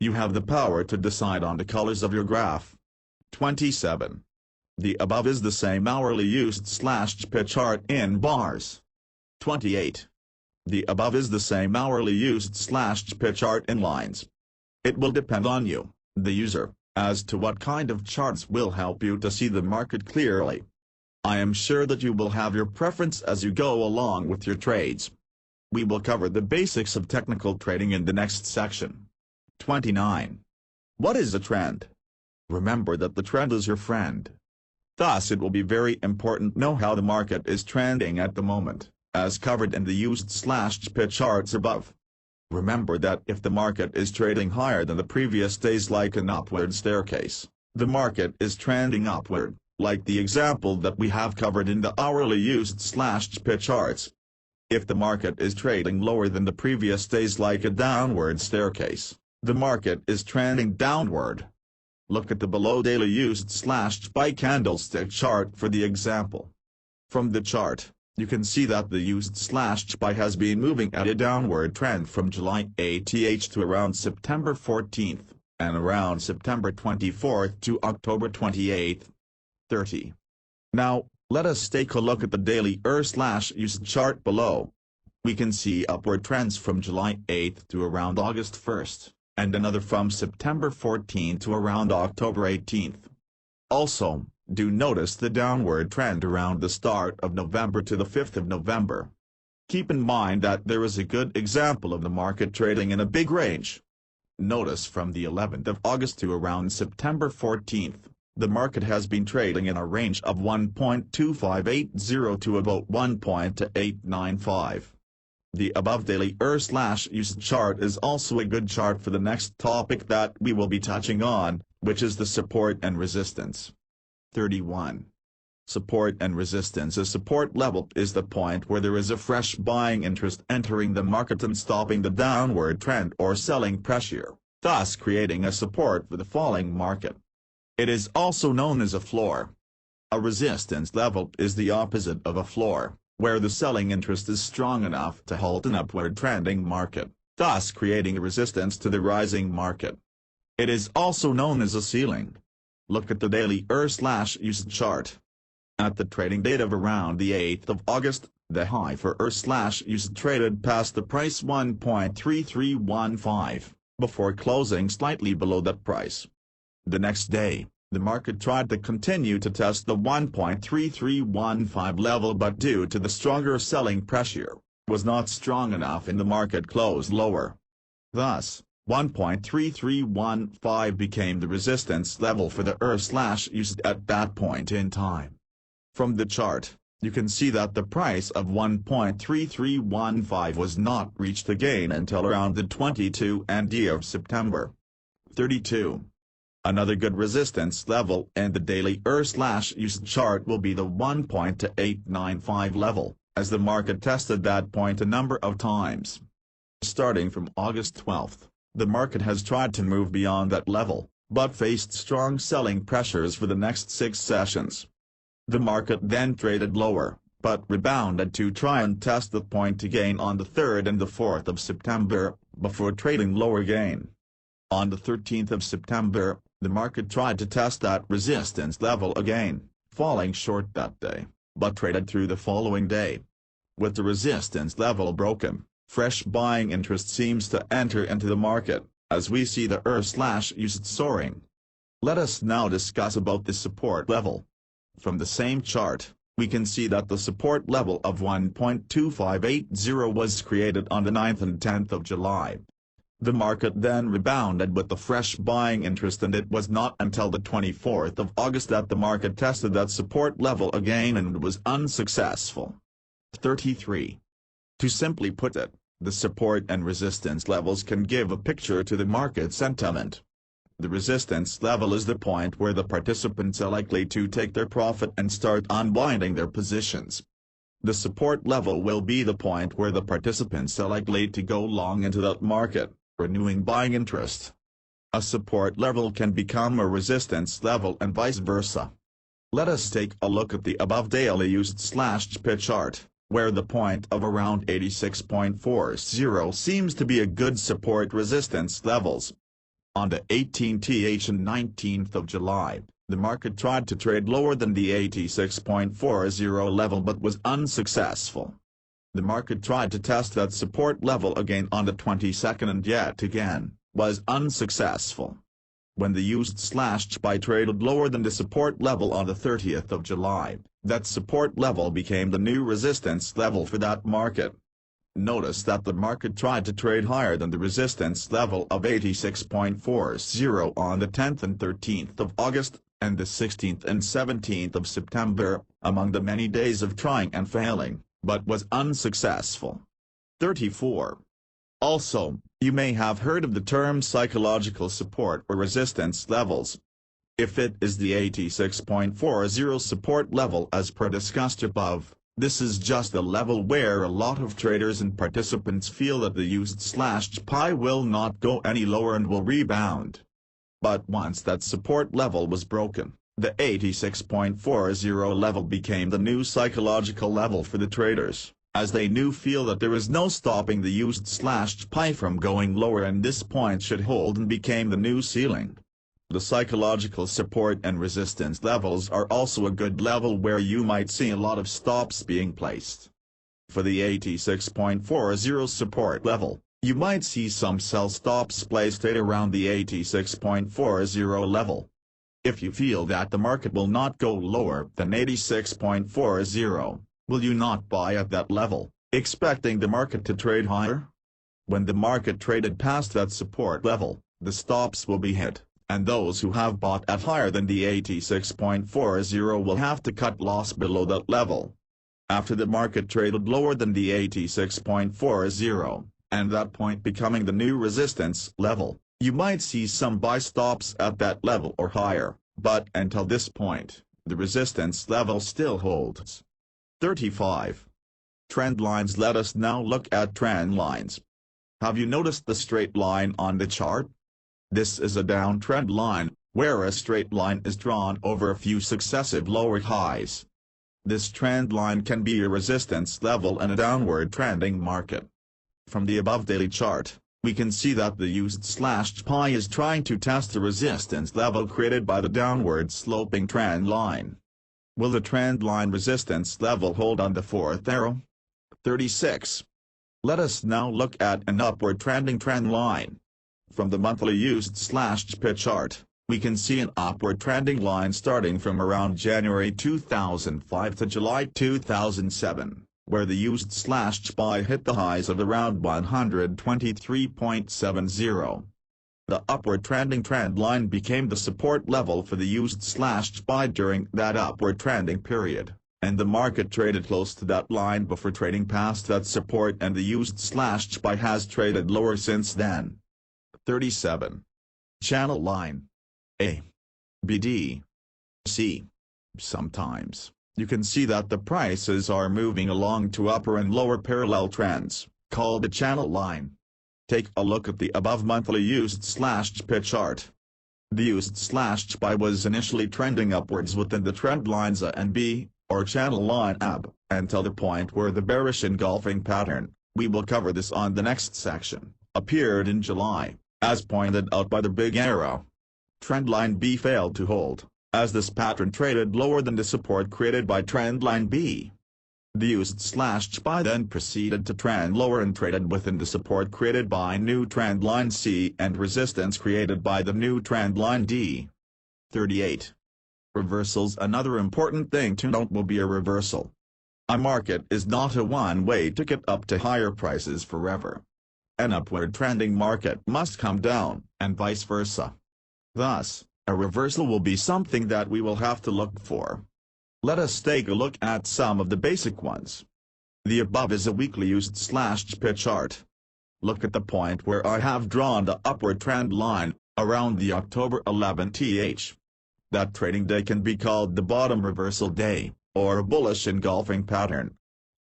You have the power to decide on the colors of your graph. 27. The above is the same hourly used/P chart in bars. 28. The above is the same hourly used/P chart in lines. It will depend on you, the user, as to what kind of charts will help you to see the market clearly. I am sure that you will have your preference as you go along with your trades. We will cover the basics of technical trading in the next section. 29. What is a trend? Remember that the trend is your friend. Thus it will be very important to know how the market is trending at the moment, as covered in the used/P charts above. Remember that if the market is trading higher than the previous days like an upward staircase, the market is trending upward, like the example that we have covered in the hourly used/P charts. If the market is trading lower than the previous days like a downward staircase, the market is trending downward. Look at the below daily used/SPY candlestick chart for the example. From the chart, you can see that the used/SPY has been moving at a downward trend from July 8th to around September 14th, and around September 24th to October 28th. 30. Now, let us take a look at the daily ER/USD chart below. We can see upward trends from July 8th to around August 1st, and another from September 14th to around October 18th. Also, do notice the downward trend around the start of November to the 5th of November. Keep in mind that there is a good example of the market trading in a big range. Notice from the 11th of August to around September 14th, the market has been trading in a range of 1.2580 to about 1.895. The above daily ER/USD chart is also a good chart for the next topic that we will be touching on, which is the support and resistance. 31. Support and resistance. A support level is the point where there is a fresh buying interest entering the market and stopping the downward trend or selling pressure, thus creating a support for the falling market. It is also known as a floor. A resistance level is the opposite of a floor, where the selling interest is strong enough to halt an upward trending market, thus creating a resistance to the rising market. It is also known as a ceiling. Look at the daily ER/USD chart. At the trading date of around the 8th of August, the high for ER/USD traded past the price 1.3315, before closing slightly below that price. The next day, the market tried to continue to test the 1.3315 level, but due to the stronger selling pressure, was not strong enough and the market closed lower. Thus, 1.3315 became the resistance level for the ER/USD at that point in time. From the chart, you can see that the price of 1.3315 was not reached again until around the 22nd of September. 32. Another good resistance level in the daily ER/USD chart will be the 1.895 level, as the market tested that point a number of times. Starting from August 12th, the market has tried to move beyond that level, but faced strong selling pressures for the next 6 sessions. The market then traded lower, but rebounded to try and test the point again on the 3rd and the 4th of September, before trading lower again. On the 13th of September, the market tried to test that resistance level again, falling short that day, but traded through the following day. With the resistance level broken, fresh buying interest seems to enter into the market, as we see the ER/USD soaring. Let us now discuss about the support level. From the same chart, we can see that the support level of 1.2580 was created on the 9th and 10th of July. The market then rebounded with the fresh buying interest, and it was not until the 24th of August that the market tested that support level again and was unsuccessful. 33. To simply put it, the support and resistance levels can give a picture to the market sentiment. The resistance level is the point where the participants are likely to take their profit and start unwinding their positions. The support level will be the point where the participants are likely to go long into that market, renewing buying interest. A support level can become a resistance level and vice versa. Let us take a look at the above daily used/pit chart, where the point of around 86.40 seems to be a good support resistance levels. On the 18th and 19th of July, the market tried to trade lower than the 86.40 level but was unsuccessful. The market tried to test that support level again on the 22nd and yet again, was unsuccessful. When the used/SPY traded lower than the support level on the 30th of July, that support level became the new resistance level for that market. Notice that the market tried to trade higher than the resistance level of 86.40 on the 10th and 13th of August, and the 16th and 17th of September, among the many days of trying and failing, but was unsuccessful. 34. Also, you may have heard of the term psychological support or resistance levels. If it is the 86.40 support level as per discussed above, this is just the level where a lot of traders and participants feel that the used/SPY will not go any lower and will rebound. But once that support level was broken, the 86.40 level became the new psychological level for the traders, as they feel that there is no stopping the used/SPY from going lower and this point should hold, and became the new ceiling. The psychological support and resistance levels are also a good level where you might see a lot of stops being placed. For the 86.40 support level, you might see some sell stops placed at around the 86.40 level. If you feel that the market will not go lower than 86.40, will you not buy at that level, expecting the market to trade higher? When the market traded past that support level, the stops will be hit, and those who have bought at higher than the 86.40 will have to cut loss below that level. After the market traded lower than the 86.40, and that point becoming the new resistance level, you might see some buy stops at that level or higher, but until this point, the resistance level still holds. 35. Trend lines. Let us now look at trend lines. Have you noticed the straight line on the chart? This is a downtrend line, where a straight line is drawn over a few successive lower highs. This trend line can be a resistance level in a downward trending market. From the above daily chart, we can see that the used/SPY is trying to test the resistance level created by the downward sloping trend line. Will the trend line resistance level hold on the fourth arrow? 36. Let us now look at an upward trending trend line. From the monthly used/pit chart, we can see an upward trending line starting from around January 2005 to July 2007, where the used/SPY hit the highs of around 123.70. The upward trending trend line became the support level for the used/SPY during that upward trending period, and the market traded close to that line before trading past that support, and the used/SPY has traded lower since then. 37. Channel line. A. B. D. C. Sometimes, you can see that the prices are moving along to upper and lower parallel trends, called a channel line. Take a look at the above monthly used/pit chart. The used/SPY was initially trending upwards within the trend lines A and B, or channel line AB, until the point where the bearish engulfing pattern, we will cover this on the next section, appeared in July, as pointed out by the big arrow. Trendline B failed to hold, as this pattern traded lower than the support created by trendline B. The used/SPY then proceeded to trend lower and traded within the support created by new trendline C and resistance created by the new trendline D. 38. Reversals. Another important thing to note will be a reversal. A market is not a one-way ticket up to higher prices forever. An upward trending market must come down, and vice versa. Thus, a reversal will be something that we will have to look for. Let us take a look at some of the basic ones. The above is a weekly used/pit chart. Look at the point where I have drawn the upward trend line, around the October 11th. That trading day can be called the bottom reversal day, or a bullish engulfing pattern.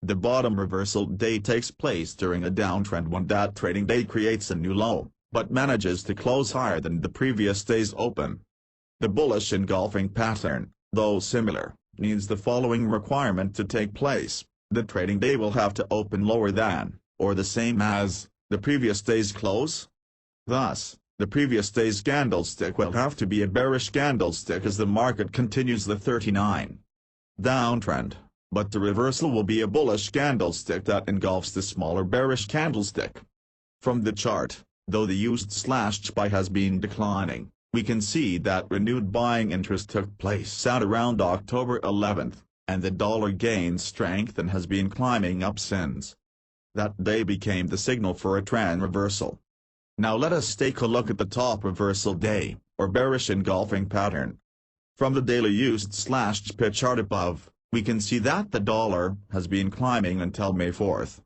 The bottom reversal day takes place during a downtrend when that trading day creates a new low, but manages to close higher than the previous day's open. The bullish engulfing pattern, though similar, needs the following requirement to take place: the trading day will have to open lower than, or the same as, the previous day's close. Thus, the previous day's candlestick will have to be a bearish candlestick as the market continues the 39 downtrend, but the reversal will be a bullish candlestick that engulfs the smaller bearish candlestick. From the chart, though the used/SPY has been declining, we can see that renewed buying interest took place at around October 11th, and the dollar gained strength and has been climbing up since. That day became the signal for a trend reversal. Now let us take a look at the top reversal day, or bearish engulfing pattern. From the daily used/SPY chart above, we can see that the dollar has been climbing until May 4th.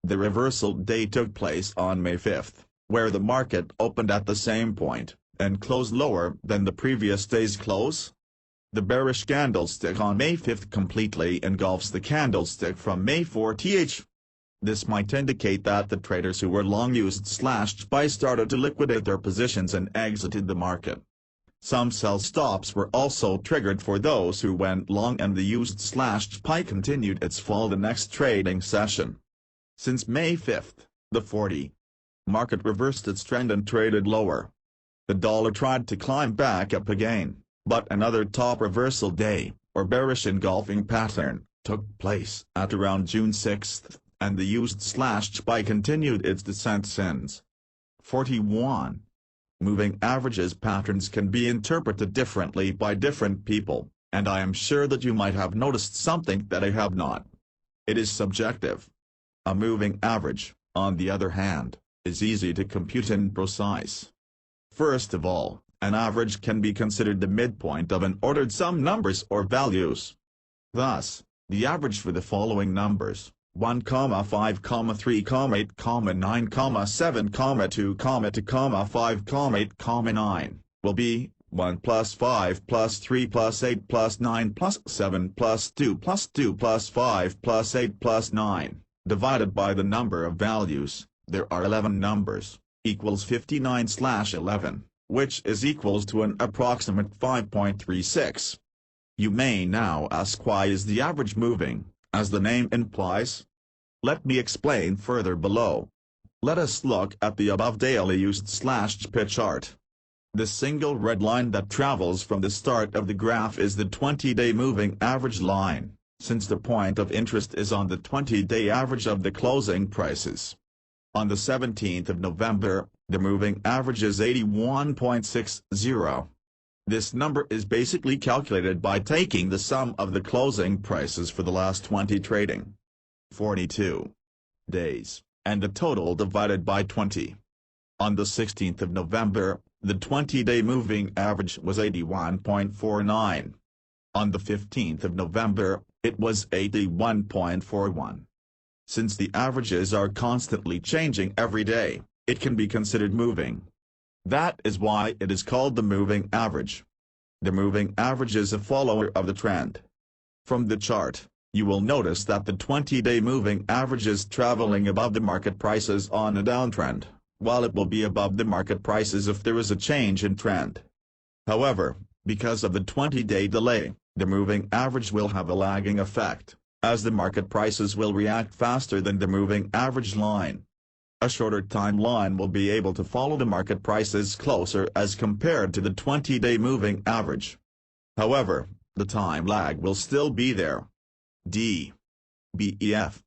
The reversal day took place on May 5th, where the market opened at the same point, and closed lower than the previous day's close. The bearish candlestick on May 5th completely engulfs the candlestick from May 4th. This might indicate that the traders who were long used/SPY started to liquidate their positions and exited the market. Some sell stops were also triggered for those who went long, and the used/SPY continued its fall the next trading session. Since May 5th, the 40 market reversed its trend and traded lower. The dollar tried to climb back up again, but another top reversal day, or bearish engulfing pattern, took place at around June 6th. And the used/SPY continued its descent since. 41. Moving averages patterns can be interpreted differently by different people, and I am sure that you might have noticed something that I have not. It is subjective. A moving average, on the other hand, is easy to compute and precise. First of all, an average can be considered the midpoint of an ordered sum numbers or values. Thus, the average for the following numbers: 1, 5, 3, 8, 9, 7, 2, 2, 5, 8, 9, will be 1 plus 5 plus 3 plus 8 plus 9 plus 7 plus 2 plus 2 plus 5 plus 8 plus 9, divided by the number of values. There are 11 numbers, equals 59/11, which is equals to an approximate 5.36. You may now ask, why is the average moving, as the name implies? Let me explain further below. Let us look at the above daily used/SPY chart. The single red line that travels from the start of the graph is the 20-day moving average line, since the point of interest is on the 20-day average of the closing prices. On the 17th of November, the moving average is 81.60. This number is basically calculated by taking the sum of the closing prices for the last 20 trading 42 days, and the total divided by 20. On the 16th of November, the 20-day moving average was 81.49. On the 15th of November, it was 81.41. Since the averages are constantly changing every day, it can be considered moving. That is why it is called the moving average. The moving average is a follower of the trend. From the chart, you will notice that the 20-day moving average is traveling above the market prices on a downtrend, while it will be above the market prices if there is a change in trend. However, because of the 20-day delay, the moving average will have a lagging effect, as the market prices will react faster than the moving average line. A shorter timeline will be able to follow the market prices closer as compared to the 20-day moving average. However, the time lag will still be there. D. B. E. F.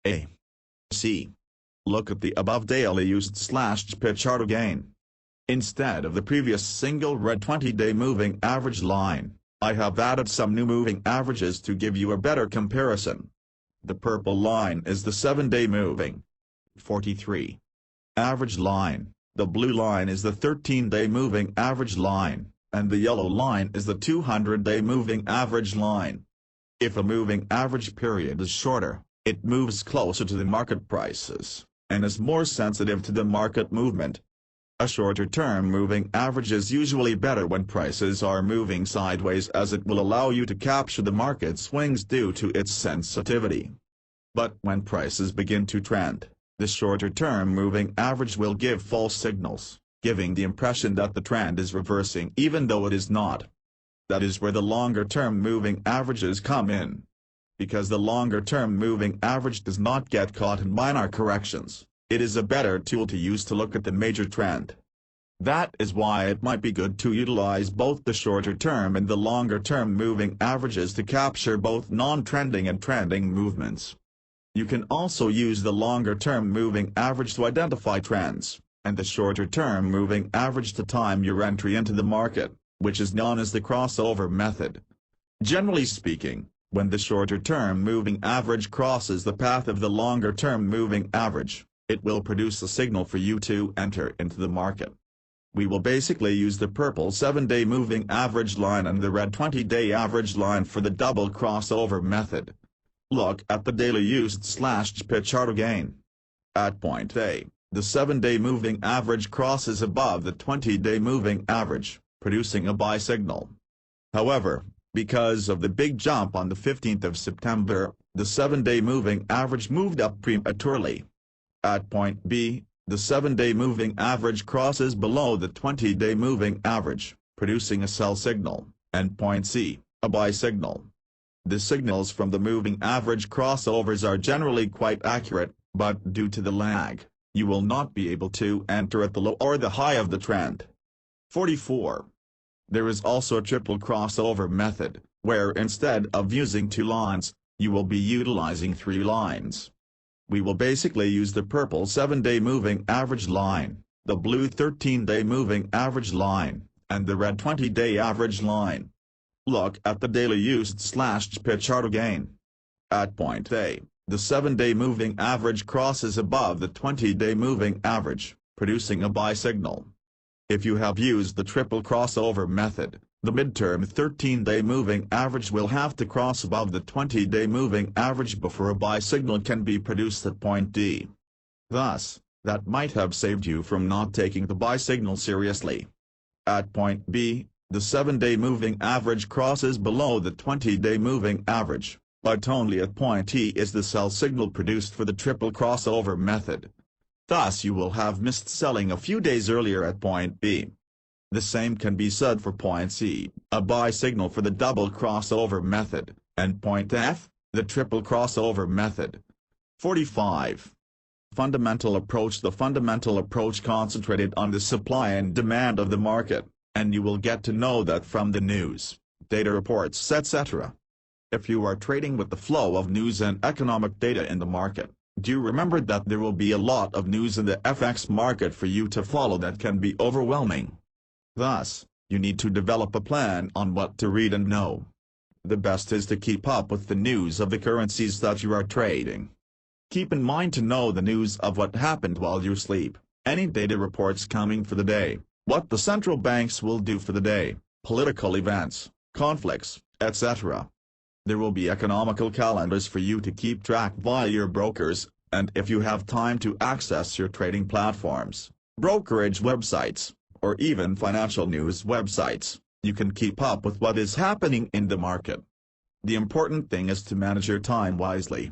A. C. Look at the above daily used/SPY chart again. Instead of the previous single red 20-day moving average line, I have added some new moving averages to give you a better comparison. The purple line is the 7-day moving 43 average line, the blue line is the 13-day moving average line, and the yellow line is the 200-day moving average line. If a moving average period is shorter, it moves closer to the market prices, and is more sensitive to the market movement. A shorter-term moving average is usually better when prices are moving sideways, as it will allow you to capture the market swings due to its sensitivity. But when prices begin to trend, the shorter-term moving average will give false signals, giving the impression that the trend is reversing even though it is not. That is where the longer-term moving averages come in. Because the longer-term moving average does not get caught in minor corrections, it is a better tool to use to look at the major trend. That is why it might be good to utilize both the shorter-term and the longer-term moving averages to capture both non-trending and trending movements. You can also use the longer-term moving average to identify trends, and the shorter-term moving average to time your entry into the market, which is known as the crossover method. Generally speaking, when the shorter-term moving average crosses the path of the longer-term moving average, it will produce a signal for you to enter into the market. We will basically use the purple 7-day moving average line and the red 20-day average line for the double crossover method. Look at the daily used/pit chart again. At point A, the 7-day moving average crosses above the 20-day moving average, producing a buy signal. However, because of the big jump on the 15th of September, the 7-day moving average moved up prematurely. At point B, the 7-day moving average crosses below the 20-day moving average, producing a sell signal, and point C, a buy signal. The signals from the moving average crossovers are generally quite accurate, but due to the lag, you will not be able to enter at the low or the high of the trend. 44. There is also a triple crossover method, where instead of using 2 lines, you will be utilizing 3 lines. We will basically use the purple 7-day moving average line, the blue 13-day moving average line, and the red 20-day average line. Look at the daily used/pit chart again. At point A, the 7-day moving average crosses above the 20-day moving average, producing a buy signal. If you have used the triple crossover method, the midterm 13-day moving average will have to cross above the 20-day moving average before a buy signal can be produced at point D. Thus, that might have saved you from not taking the buy signal seriously. At point B, the 7-day moving average crosses below the 20-day moving average, but only at point E is the sell signal produced for the triple crossover method. Thus you will have missed selling a few days earlier at point B. The same can be said for point C, a buy signal for the double crossover method, and point F, the triple crossover method. 45. Fundamental approach. The fundamental approach concentrated on the supply and demand of the market, and you will get to know that from the news, data reports, etc. If you are trading with the flow of news and economic data in the market, do remember that there will be a lot of news in the FX market for you to follow that can be overwhelming. Thus, you need to develop a plan on what to read and know. The best is to keep up with the news of the currencies that you are trading. Keep in mind to know the news of what happened while you sleep, any data reports coming for the day, what the central banks will do for the day, political events, conflicts, etc. There will be economical calendars for you to keep track via your brokers, and if you have time to access your trading platforms, brokerage websites, or even financial news websites, you can keep up with what is happening in the market. The important thing is to manage your time wisely.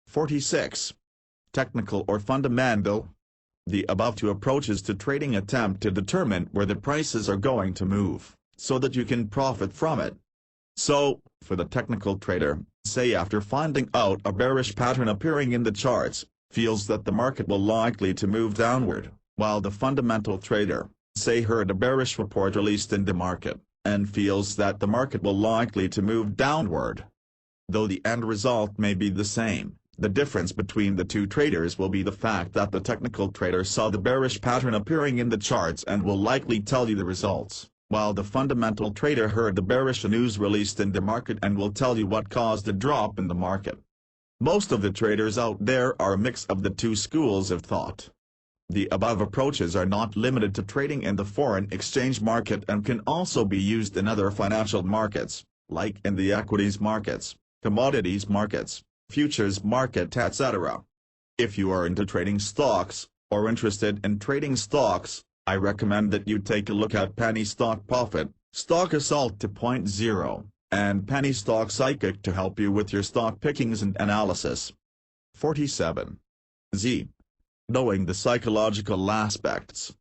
46. Technical or fundamental. The above 2 approaches to trading attempt to determine where the prices are going to move, so that you can profit from it. So, for the technical trader, say after finding out a bearish pattern appearing in the charts, feels that the market will likely to move downward, while the fundamental trader, say heard a bearish report released in the market, and feels that the market will likely to move downward. Though the end result may be the same, the difference between the 2 traders will be the fact that the technical trader saw the bearish pattern appearing in the charts and will likely tell you the results, while the fundamental trader heard the bearish news released in the market and will tell you what caused the drop in the market. Most of the traders out there are a mix of the 2 schools of thought. The above approaches are not limited to trading in the foreign exchange market and can also be used in other financial markets, like in the equities markets, commodities markets, futures market, etc. If you are into trading stocks, or interested in trading stocks, I recommend that you take a look at Penny Stock Profit, Stock Assault 2.0, and Penny Stock Psychic to help you with your stock pickings and analysis. 47. Z. Knowing the psychological aspects.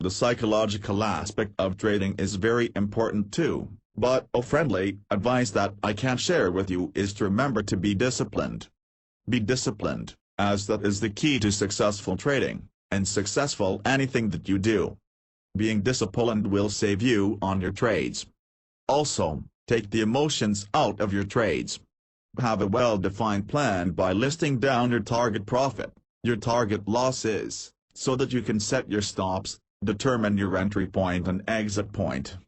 The psychological aspect of trading is very important too, but a friendly advice that I can share with you is to remember to be disciplined. Be disciplined, as that is the key to successful trading, and successful anything that you do. Being disciplined will save you on your trades. Also, take the emotions out of your trades. Have a well-defined plan by listing down your target profit, your target losses, so that you can set your stops, determine your entry point and exit point.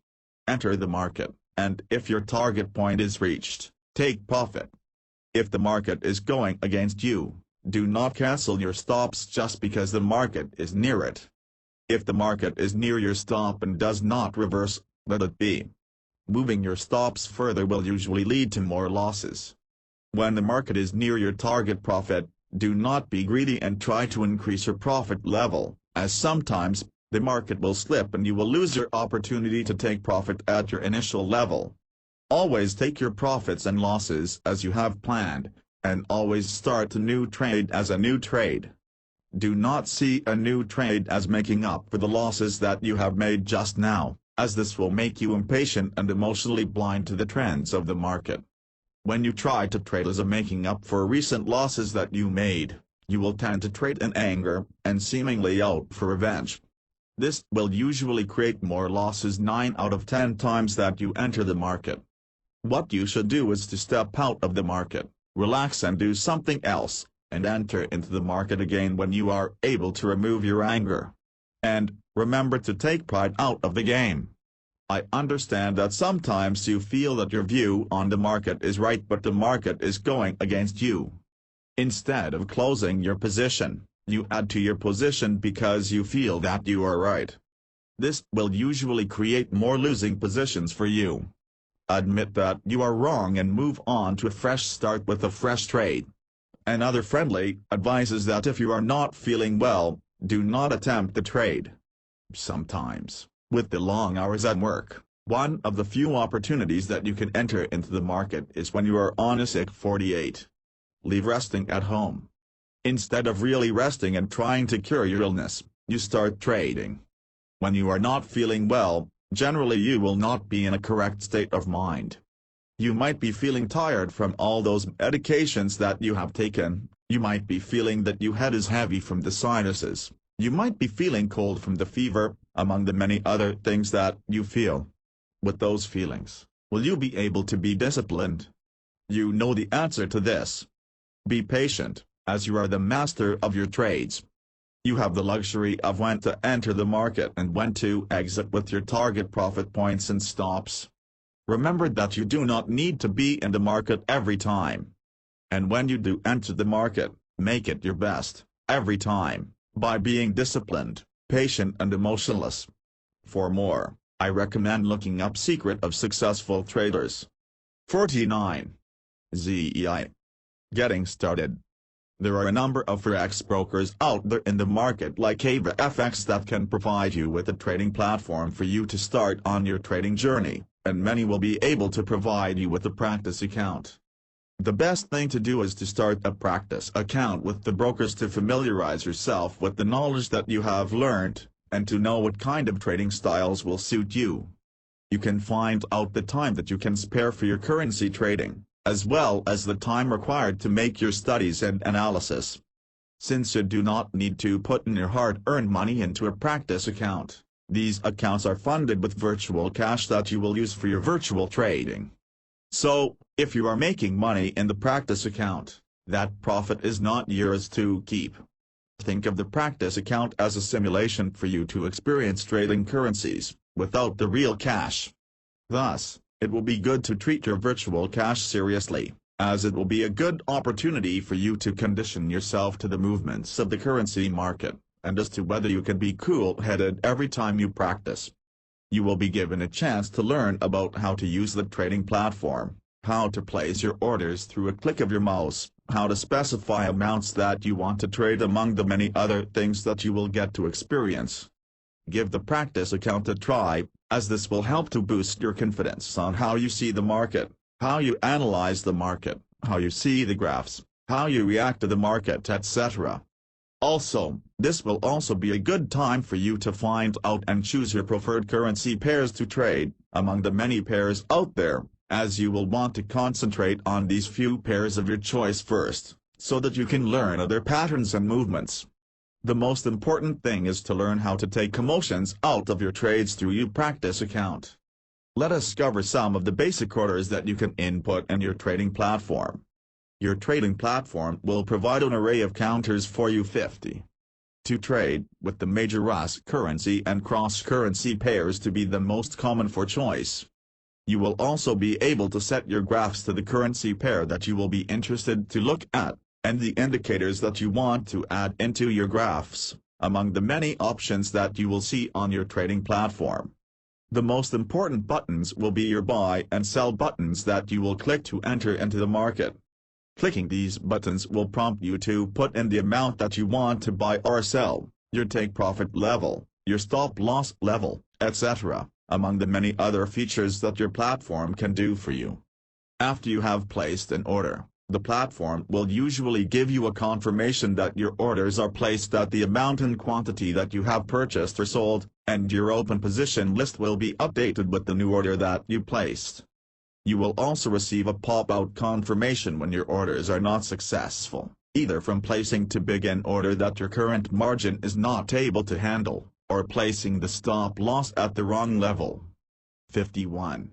Enter the market, and if your target point is reached, take profit. If the market is going against you, do not cancel your stops just because the market is near it. If the market is near your stop and does not reverse, let it be. Moving your stops further will usually lead to more losses. When the market is near your target profit, do not be greedy and try to increase your profit level, as sometimes, the market will slip and you will lose your opportunity to take profit at your initial level. Always take your profits and losses as you have planned, and always start a new trade as a new trade. Do not see a new trade as making up for the losses that you have made just now, as this will make you impatient and emotionally blind to the trends of the market. When you try to trade as a making up for recent losses that you made, you will tend to trade in anger, and seemingly out for revenge. This will usually create more losses 9 out of 10 times that you enter the market. What you should do is to step out of the market, relax and do something else, and enter into the market again when you are able to remove your anger. And, remember to take pride out of the game. I understand that sometimes you feel that your view on the market is right but the market is going against you. Instead of closing your position, you add to your position because you feel that you are right. This will usually create more losing positions for you. Admit that you are wrong and move on to a fresh start with a fresh trade. Another friendly advice is that if you are not feeling well, do not attempt the trade. Sometimes, with the long hours at work, one of the few opportunities that you can enter into the market is when you are on a sick 48. Leave resting at home. Instead of really resting and trying to cure your illness, you start trading. When you are not feeling well, generally you will not be in a correct state of mind. You might be feeling tired from all those medications that you have taken, you might be feeling that your head is heavy from the sinuses, you might be feeling cold from the fever, among the many other things that you feel. With those feelings, will you be able to be disciplined? You know the answer to this. Be patient, as you are the master of your trades. You have the luxury of when to enter the market and when to exit with your target profit points and stops. Remember that you do not need to be in the market every time. And when you do enter the market, make it your best, every time, by being disciplined, patient and emotionless. For more, I recommend looking up Secret of Successful Traders. 49. ZEI. Getting started. There are a number of forex brokers out there in the market like AvaFX that can provide you with a trading platform for you to start on your trading journey, and many will be able to provide you with a practice account. The best thing to do is to start a practice account with the brokers to familiarize yourself with the knowledge that you have learned, and to know what kind of trading styles will suit you. You can find out the time that you can spare for your currency trading, as well as the time required to make your studies and analysis. Since you do not need to put in your hard-earned money into a practice account, these accounts are funded with virtual cash that you will use for your virtual trading. So, if you are making money in the practice account, that profit is not yours to keep. Think of the practice account as a simulation for you to experience trading currencies, without the real cash. Thus, it will be good to treat your virtual cash seriously, as it will be a good opportunity for you to condition yourself to the movements of the currency market, and as to whether you can be cool-headed every time you practice. You will be given a chance to learn about how to use the trading platform, how to place your orders through a click of your mouse, how to specify amounts that you want to trade among the many other things that you will get to experience. Give the practice account a try, as this will help to boost your confidence on how you see the market, how you analyze the market, how you see the graphs, how you react to the market, etc. Also, this will also be a good time for you to find out and choose your preferred currency pairs to trade, among the many pairs out there, as you will want to concentrate on these few pairs of your choice first, so that you can learn other patterns and movements. The most important thing is to learn how to take emotions out of your trades through your practice account. Let us cover some of the basic orders that you can input in your trading platform. Your trading platform will provide an array of counters for you 50 to trade, with the major RUS currency and cross-currency pairs to be the most common for choice. You will also be able to set your graphs to the currency pair that you will be interested to look at, and the indicators that you want to add into your graphs, among the many options that you will see on your trading platform. The most important buttons will be your buy and sell buttons that you will click to enter into the market. Clicking these buttons will prompt you to put in the amount that you want to buy or sell, your take profit level, your stop loss level, etc., among the many other features that your platform can do for you. After you have placed an order, the platform will usually give you a confirmation that your orders are placed at the amount and quantity that you have purchased or sold, and your open position list will be updated with the new order that you placed. You will also receive a pop-out confirmation when your orders are not successful, either from placing too big an order that your current margin is not able to handle, or placing the stop loss at the wrong level. 51.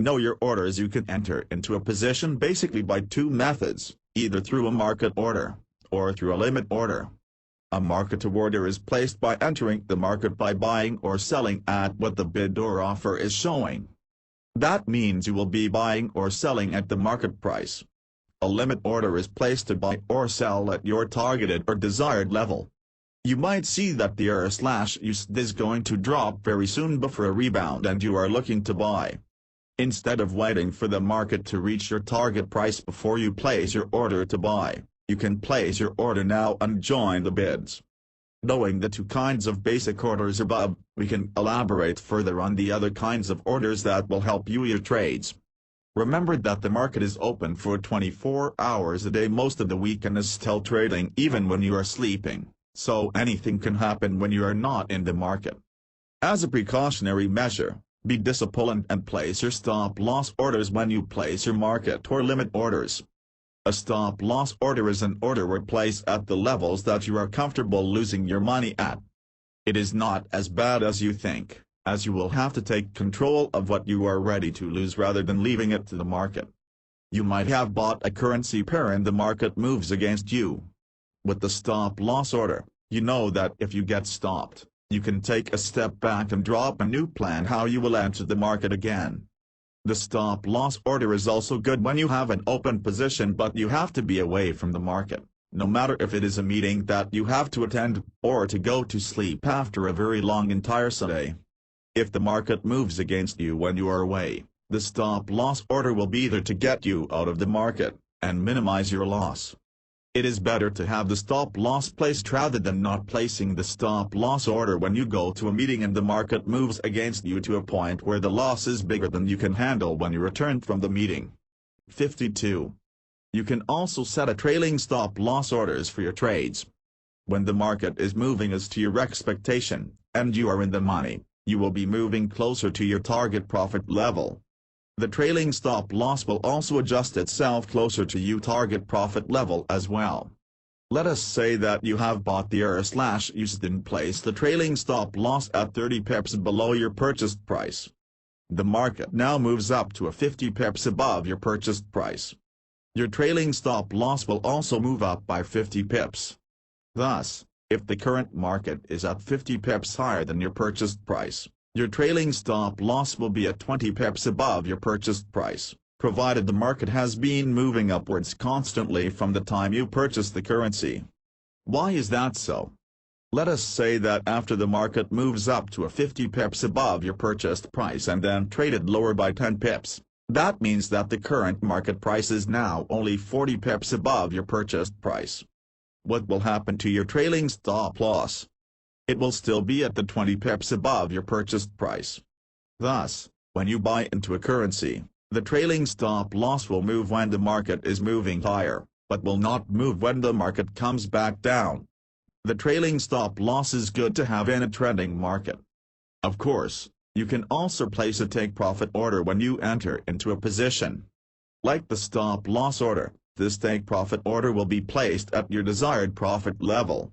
Know your orders. You can enter into a position basically by two methods, either through a market order, or through a limit order. A market order is placed by entering the market by buying or selling at what the bid or offer is showing. That means you will be buying or selling at the market price. A limit order is placed to buy or sell at your targeted or desired level. You might see that the R/USD is going to drop very soon before a rebound and you are looking to buy. Instead of waiting for the market to reach your target price before you place your order to buy, you can place your order now and join the bids. Knowing the two kinds of basic orders above, we can elaborate further on the other kinds of orders that will help you your trades. Remember that the market is open for 24 hours a day most of the week and is still trading even when you are sleeping, so anything can happen when you are not in the market. As a precautionary measure, be disciplined and place your stop loss orders when you place your market or limit orders. A stop loss order is an order where placed at the levels that you are comfortable losing your money at. It is not as bad as you think, as you will have to take control of what you are ready to lose rather than leaving it to the market. You might have bought a currency pair and the market moves against you. With the stop loss order, you know that if you get stopped, you can take a step back and drop a new plan how you will enter the market again. The stop loss order is also good when you have an open position but you have to be away from the market, no matter if it is a meeting that you have to attend, or to go to sleep after a very long and tiresome day. If the market moves against you when you are away, the stop loss order will be there to get you out of the market, and minimize your loss. It is better to have the stop loss placed rather than not placing the stop loss order when you go to a meeting and the market moves against you to a point where the loss is bigger than you can handle when you return from the meeting. 52. You can also set a trailing stop loss orders for your trades. When the market is moving as to your expectation, and you are in the money, you will be moving closer to your target profit level. The trailing stop loss will also adjust itself closer to your target profit level as well. Let us say that you have bought the R/USD and placed the trailing stop loss at 30 pips below your purchased price. The market now moves up to a 50 pips above your purchased price. Your trailing stop loss will also move up by 50 pips. Thus, if the current market is at 50 pips higher than your purchased price, your trailing stop loss will be at 20 pips above your purchased price, provided the market has been moving upwards constantly from the time you purchased the currency. Why is that so? Let us say that after the market moves up to a 50 pips above your purchased price and then traded lower by 10 pips, that means that the current market price is now only 40 pips above your purchased price. What will happen to your trailing stop loss? It will still be at the 20 pips above your purchased price. Thus, when you buy into a currency, the trailing stop loss will move when the market is moving higher, but will not move when the market comes back down. The trailing stop loss is good to have in a trending market. Of course, you can also place a take-profit order when you enter into a position. Like the stop-loss order, this take-profit order will be placed at your desired profit level.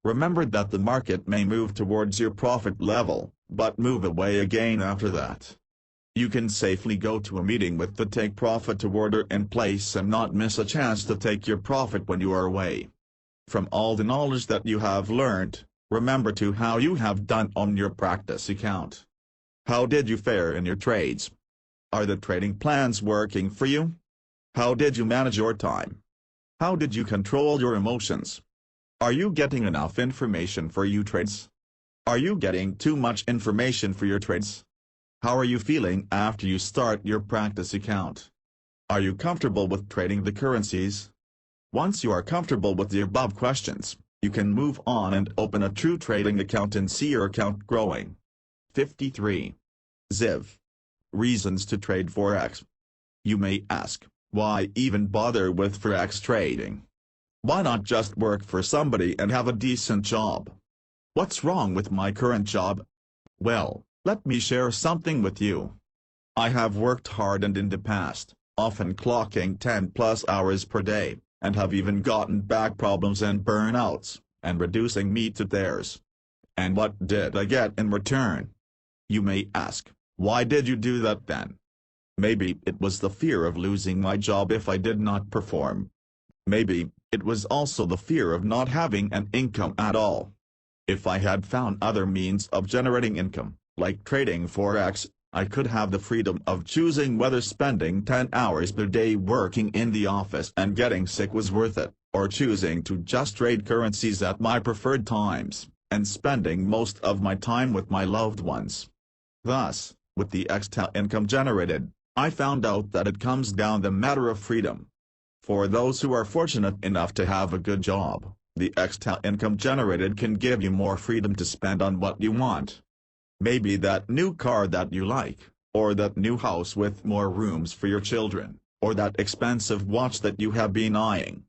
Remember that the market may move towards your profit level, but move away again after that. You can safely go to a meeting with the take-profit order in place and not miss a chance to take your profit when you are away. From all the knowledge that you have learned, remember to how you have done on your practice account. How did you fare in your trades? Are the trading plans working for you? How did you manage your time? How did you control your emotions? Are you getting enough information for your trades? Are you getting too much information for your trades? How are you feeling after you start your practice account? Are you comfortable with trading the currencies? Once you are comfortable with the above questions, you can move on and open a true trading account and see your account growing. 53. Ziv. Reasons to trade Forex. You may ask, why even bother with Forex trading? Why not just work for somebody and have a decent job? What's wrong with my current job? Well, let me share something with you. I have worked hard and in the past, often clocking 10+ hours per day, and have even gotten back problems and burnouts, and reducing me to theirs. And what did I get in return? You may ask, why did you do that then? Maybe it was the fear of losing my job if I did not perform. Maybe it was also the fear of not having an income at all. If I had found other means of generating income, like trading Forex, I could have the freedom of choosing whether spending 10 hours per day working in the office and getting sick was worth it, or choosing to just trade currencies at my preferred times, and spending most of my time with my loved ones. Thus, with the extra income generated, I found out that it comes down the matter of freedom. For those who are fortunate enough to have a good job, the extra income generated can give you more freedom to spend on what you want. Maybe that new car that you like, or that new house with more rooms for your children, or that expensive watch that you have been eyeing.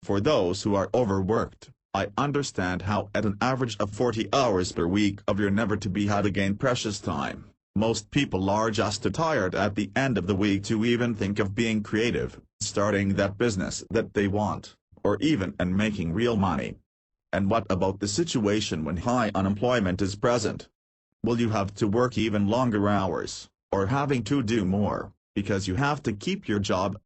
For those who are overworked, I understand how at an average of 40 hours per week of your never to be had again precious time, most people are just too tired at the end of the week to even think of being creative, starting that business that they want, or even and making real money. And what about the situation when high unemployment is present? Will you have to work even longer hours, or having to do more, because you have to keep your job?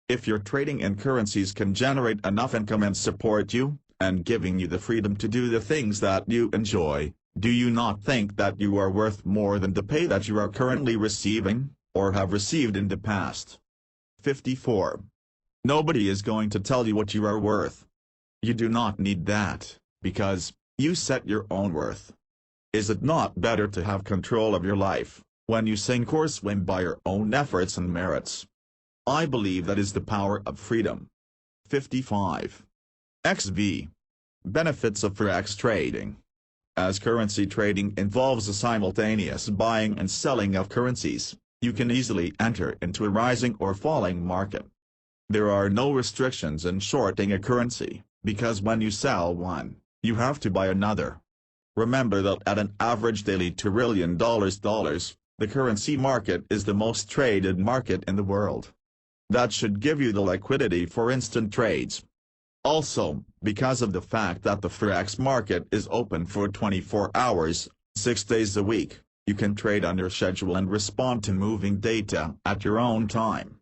If your trading in currencies can generate enough income and support you, and giving you the freedom to do the things that you enjoy, do you not think that you are worth more than the pay that you are currently receiving, or have received in the past? 54. Nobody is going to tell you what you are worth. You do not need that, because you set your own worth. Is it not better to have control of your life, when you sink or swim by your own efforts and merits? I believe that is the power of freedom. 55. XV. Benefits of Forex trading. As currency trading involves a simultaneous buying and selling of currencies, you can easily enter into a rising or falling market. There are no restrictions in shorting a currency, because when you sell one, you have to buy another. Remember that at an average daily $2 trillion, the currency market is the most traded market in the world. That should give you the liquidity for instant trades. Also, because of the fact that the Forex market is open for 24 hours, 6 days a week, you can trade on your schedule and respond to moving data at your own time.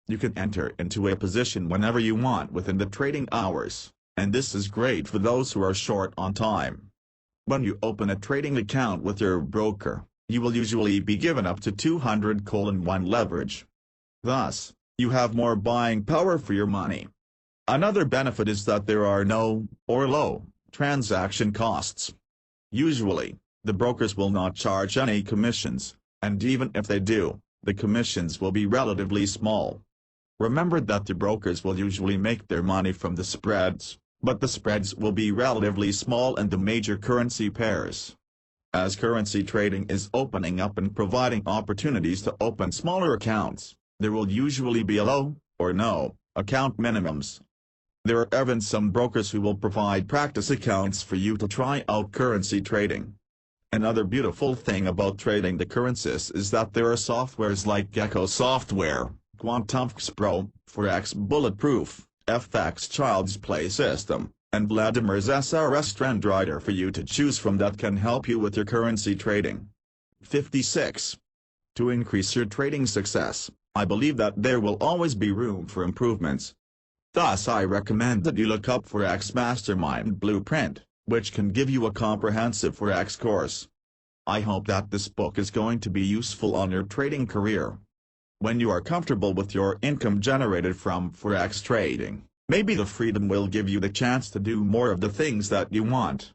You can enter into a position whenever you want within the trading hours, and this is great for those who are short on time. When you open a trading account with your broker, you will usually be given up to 200:1 leverage. Thus, you have more buying power for your money. Another benefit is that there are no, or low, transaction costs. Usually, the brokers will not charge any commissions, and even if they do, the commissions will be relatively small. Remember that the brokers will usually make their money from the spreads, but the spreads will be relatively small in the major currency pairs. As currency trading is opening up and providing opportunities to open smaller accounts, there will usually be a low, or no, account minimums. There are even some brokers who will provide practice accounts for you to try out currency trading. Another beautiful thing about trading the currencies is that there are softwares like Gecko Software, QuantumX Pro, Forex Bulletproof, FX Child's Play System, and Vladimir's SRS TrendRider for you to choose from that can help you with your currency trading. 56. To increase your trading success, I believe that there will always be room for improvements. Thus I recommend that you look up Forex Mastermind Blueprint, which can give you a comprehensive Forex course. I hope that this book is going to be useful on your trading career. When you are comfortable with your income generated from Forex trading, maybe the freedom will give you the chance to do more of the things that you want.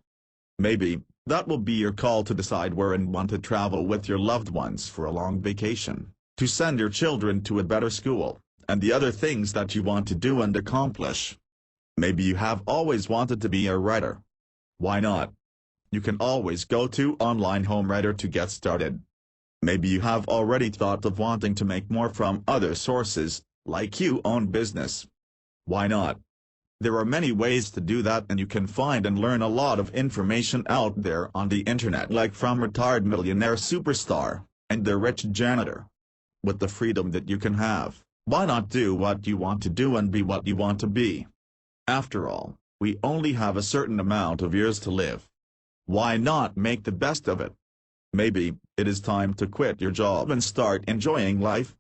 Maybe that will be your call to decide where and want to travel with your loved ones for a long vacation, to send your children to a better school, and the other things that you want to do and accomplish. Maybe you have always wanted to be a writer. Why not? You can always go to Online Home Writer to get started. Maybe you have already thought of wanting to make more from other sources, like you own business. Why not? There are many ways to do that, and you can find and learn a lot of information out there on the internet, like from Retired Millionaire Superstar and The Rich Janitor. With the freedom that you can have, why not do what you want to do and be what you want to be? After all, we only have a certain amount of years to live. Why not make the best of it? Maybe it is time to quit your job and start enjoying life.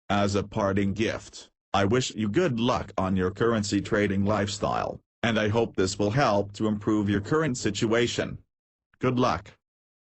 As a parting gift, I wish you good luck on your currency trading lifestyle, and I hope this will help to improve your current situation. Good luck.